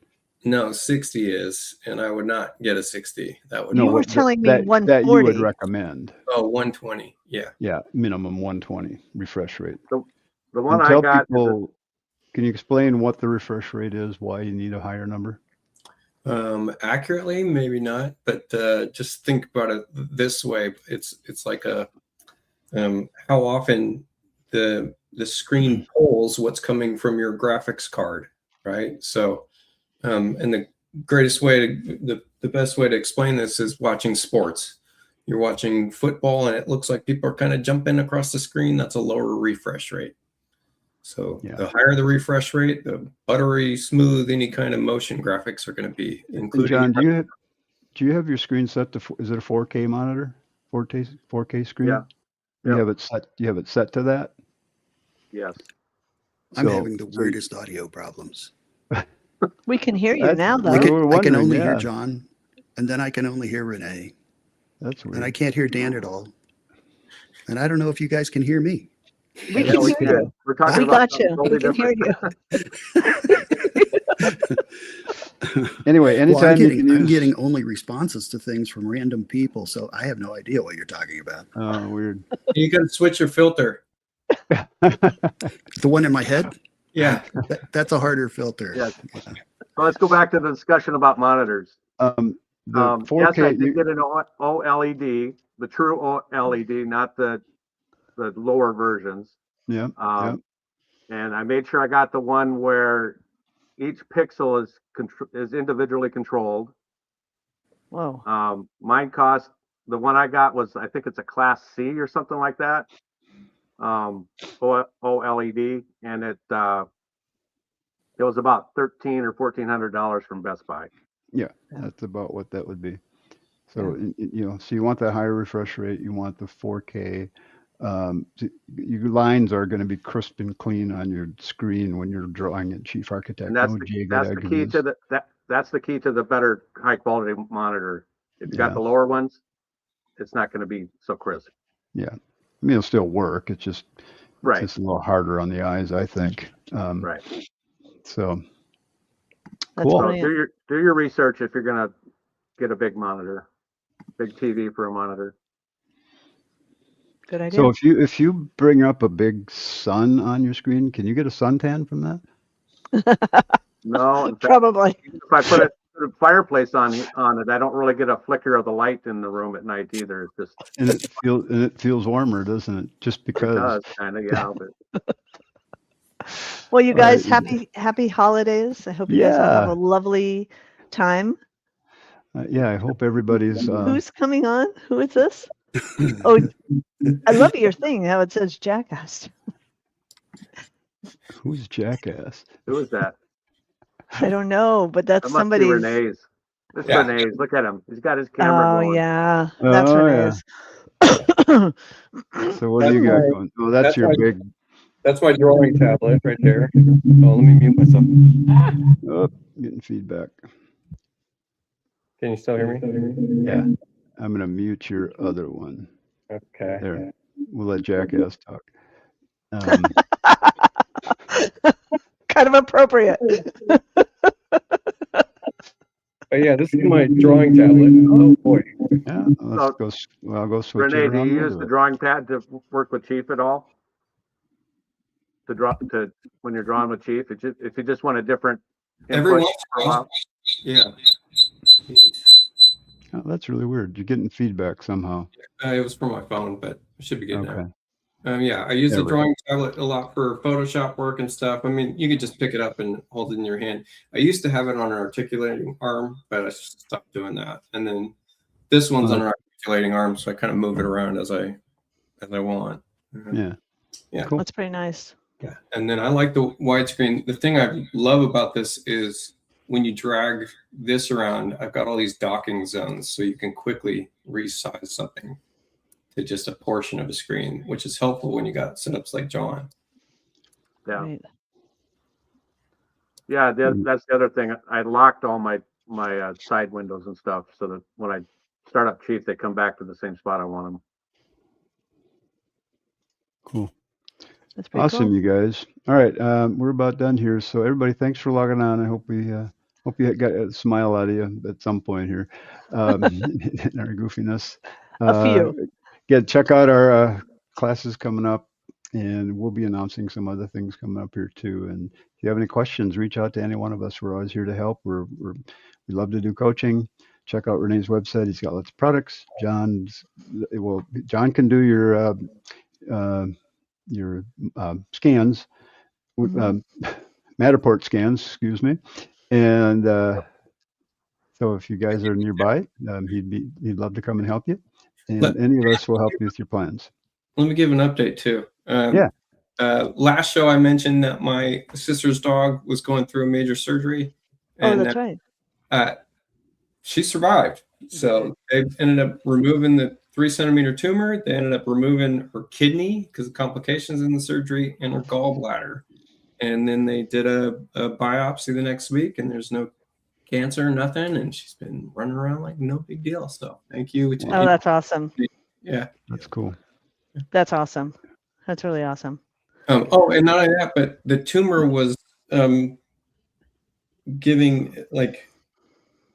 [SPEAKER 4] No, 60 is, and I would not get a 60. That would
[SPEAKER 2] You
[SPEAKER 4] be
[SPEAKER 2] were telling me
[SPEAKER 1] that
[SPEAKER 2] 140.
[SPEAKER 1] you would recommend.
[SPEAKER 4] 120. Yeah.
[SPEAKER 1] Yeah, minimum 120 refresh rate.
[SPEAKER 5] The one
[SPEAKER 1] And
[SPEAKER 5] I
[SPEAKER 1] tell
[SPEAKER 5] got.
[SPEAKER 1] people, can you explain what the refresh rate is? Why you need a higher number?
[SPEAKER 4] Accurately, maybe not, but just think about it this way. It's like a how often the screen pulls what's coming from your graphics card, right? So, and the greatest way the best way to explain this is watching sports. You're watching football, and it looks like people are kind of jumping across the screen. That's a lower refresh rate. So the higher the refresh rate, the buttery smooth any kind of motion graphics are going to be. Including
[SPEAKER 1] John, do you have your screen set to? Is it a 4K monitor? 4K screen?
[SPEAKER 5] Yeah.
[SPEAKER 1] You have it set. You have it set to that.
[SPEAKER 5] Yes.
[SPEAKER 3] I'm having the weirdest audio problems.
[SPEAKER 2] We can hear you now, though.
[SPEAKER 3] I can only hear John, and then I can only hear Renee.
[SPEAKER 1] That's weird.
[SPEAKER 3] And I can't hear Dan at all. And I don't know if you guys can hear me.
[SPEAKER 2] We can hear you.
[SPEAKER 5] We're talking
[SPEAKER 2] We
[SPEAKER 5] about
[SPEAKER 2] got you. We can hear you.
[SPEAKER 1] Anyway, anytime
[SPEAKER 3] I'm getting only responses to things from random people, so I have no idea what you're talking about.
[SPEAKER 1] Oh, weird.
[SPEAKER 4] You got to switch your filter.
[SPEAKER 3] The one in my head?
[SPEAKER 4] Yeah.
[SPEAKER 3] That's a harder filter.
[SPEAKER 5] Yes. So let's go back to the discussion about monitors.
[SPEAKER 1] The 4K,
[SPEAKER 5] yes, I did get an OLED, the true OLED, not the lower versions.
[SPEAKER 1] Yeah.
[SPEAKER 5] And I made sure I got the one where each pixel is individually controlled.
[SPEAKER 2] Whoa.
[SPEAKER 5] Mine cost, the one I got was, I think it's a class C or something like that. OLED, and it was about $1,300 or $1,400 from Best Buy.
[SPEAKER 1] Yeah, that's about what that would be. So so you want that higher refresh rate. You want the 4K. Your lines are going to be crisp and clean on your screen when you're drawing it, Chief Architect.
[SPEAKER 5] And that's the key to that's the key to the better high quality monitor. If you got the lower ones, it's not going to be so crisp.
[SPEAKER 1] Yeah, I mean it'll still work. It's just
[SPEAKER 5] right.
[SPEAKER 1] It's just a little harder on the eyes, I think.
[SPEAKER 5] Right.
[SPEAKER 1] So
[SPEAKER 2] that's
[SPEAKER 1] cool.
[SPEAKER 5] So do your research if you're going to get a big monitor, big TV for a monitor.
[SPEAKER 2] Good idea.
[SPEAKER 1] So if you bring up a big sun on your screen, can you get a suntan from that?
[SPEAKER 5] No, in fact,
[SPEAKER 2] probably.
[SPEAKER 5] If I put a fireplace on it, I don't really get a flicker of the light in the room at night either. It's just
[SPEAKER 1] and it feels warmer, doesn't it? Just because.
[SPEAKER 5] It does, kind of, yeah. But
[SPEAKER 2] well, you guys, happy holidays. I hope you guys all have a lovely time.
[SPEAKER 1] I hope everybody's.
[SPEAKER 2] Who's coming on? Who is this? Oh, I love your thing. How it says Jackass.
[SPEAKER 1] Who's Jackass?
[SPEAKER 5] Who is that?
[SPEAKER 2] I don't know, but that's somebody's.
[SPEAKER 5] Renee's. This is Renee's. Look at him. He's got his camera going.
[SPEAKER 2] Oh yeah, that's Renee's.
[SPEAKER 1] So what do you got going? Oh, that's your big.
[SPEAKER 4] That's my drawing tablet right there. Oh, let me mute myself.
[SPEAKER 1] Oh, getting feedback.
[SPEAKER 4] Can you still hear me?
[SPEAKER 1] Yeah. I'm going to mute your other one.
[SPEAKER 4] Okay.
[SPEAKER 1] There. We'll let Jackass talk.
[SPEAKER 2] Kind of appropriate.
[SPEAKER 4] But yeah, this is my drawing tablet. Oh boy.
[SPEAKER 1] Yeah. I'll go switch
[SPEAKER 5] Renee,
[SPEAKER 1] it
[SPEAKER 5] do
[SPEAKER 1] around.
[SPEAKER 5] you use the drawing pad to work with Chief at all? When you're drawing with Chief, if you just want a different
[SPEAKER 4] every once in a while. Yeah.
[SPEAKER 1] Oh, that's really weird. You're getting feedback somehow.
[SPEAKER 4] It was from my phone, but it should be good
[SPEAKER 1] now.
[SPEAKER 4] Yeah, I use the drawing tablet a lot for Photoshop work and stuff. I mean, you could just pick it up and hold it in your hand. I used to have it on an articulating arm, but I stopped doing that. And then this one's on an articulating arm, so I kind of move it around as I want.
[SPEAKER 1] Yeah.
[SPEAKER 4] Yeah.
[SPEAKER 1] Cool.
[SPEAKER 2] That's pretty nice.
[SPEAKER 4] Yeah, and then I like the widescreen. The thing I love about this is when you drag this around, I've got all these docking zones, so you can quickly resize something to just a portion of a screen, which is helpful when you got setups like John.
[SPEAKER 5] Yeah.
[SPEAKER 2] Right.
[SPEAKER 5] Yeah, that's the other thing. I locked all my side windows and stuff so that when I start up Chief, they come back to the same spot I want them.
[SPEAKER 1] Cool.
[SPEAKER 2] That's pretty
[SPEAKER 1] Awesome,
[SPEAKER 2] cool.
[SPEAKER 1] you guys. All right, we're about done here. So everybody, thanks for logging on. I hope you got a smile out of you at some point here. In our goofiness.
[SPEAKER 2] A few.
[SPEAKER 1] Check out our classes coming up, and we'll be announcing some other things coming up here too. And if you have any questions, reach out to any one of us. We're always here to help. We love to do coaching. Check out Renee's website. He's got lots of products. John can do your scans, Matterport scans, excuse me. And so if you guys are nearby, he'd love to come and help you. And any of us will help you with your plans.
[SPEAKER 4] Let me give an update too.
[SPEAKER 1] Yeah.
[SPEAKER 4] Last show I mentioned that my sister's dog was going through a major surgery. And
[SPEAKER 2] that's right.
[SPEAKER 4] She survived. So they ended up removing the 3-centimeter tumor. They ended up removing her kidney because of complications in the surgery and her gallbladder. And then they did a biopsy the next week, and there's no cancer, nothing. And she's been running around like no big deal. So thank you.
[SPEAKER 2] Oh, that's awesome.
[SPEAKER 4] Yeah.
[SPEAKER 1] That's cool.
[SPEAKER 2] That's awesome. That's really awesome.
[SPEAKER 4] And not only that, but the tumor was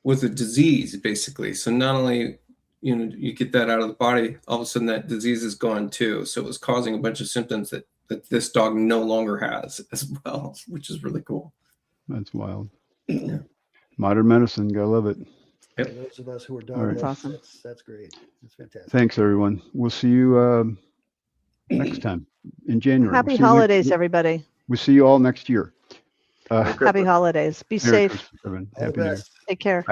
[SPEAKER 4] was a disease basically. So not only, you get that out of the body, all of a sudden that disease is gone too. So it was causing a bunch of symptoms that this dog no longer has as well, which is really cool.
[SPEAKER 1] That's wild.
[SPEAKER 4] Yeah.
[SPEAKER 1] Modern medicine, gotta love it.
[SPEAKER 3] For those of us who are dog
[SPEAKER 1] Right.
[SPEAKER 3] lovers,
[SPEAKER 2] That's awesome.
[SPEAKER 3] That's great. That's fantastic.
[SPEAKER 1] Thanks, everyone. We'll see you next time in January.
[SPEAKER 2] Happy holidays, everybody.
[SPEAKER 1] We'll see you all next year.
[SPEAKER 2] Happy holidays. Be
[SPEAKER 1] Merry
[SPEAKER 2] safe.
[SPEAKER 1] Christmas, everyone.
[SPEAKER 3] All the
[SPEAKER 1] Happy New Year.
[SPEAKER 3] best.
[SPEAKER 2] Take care.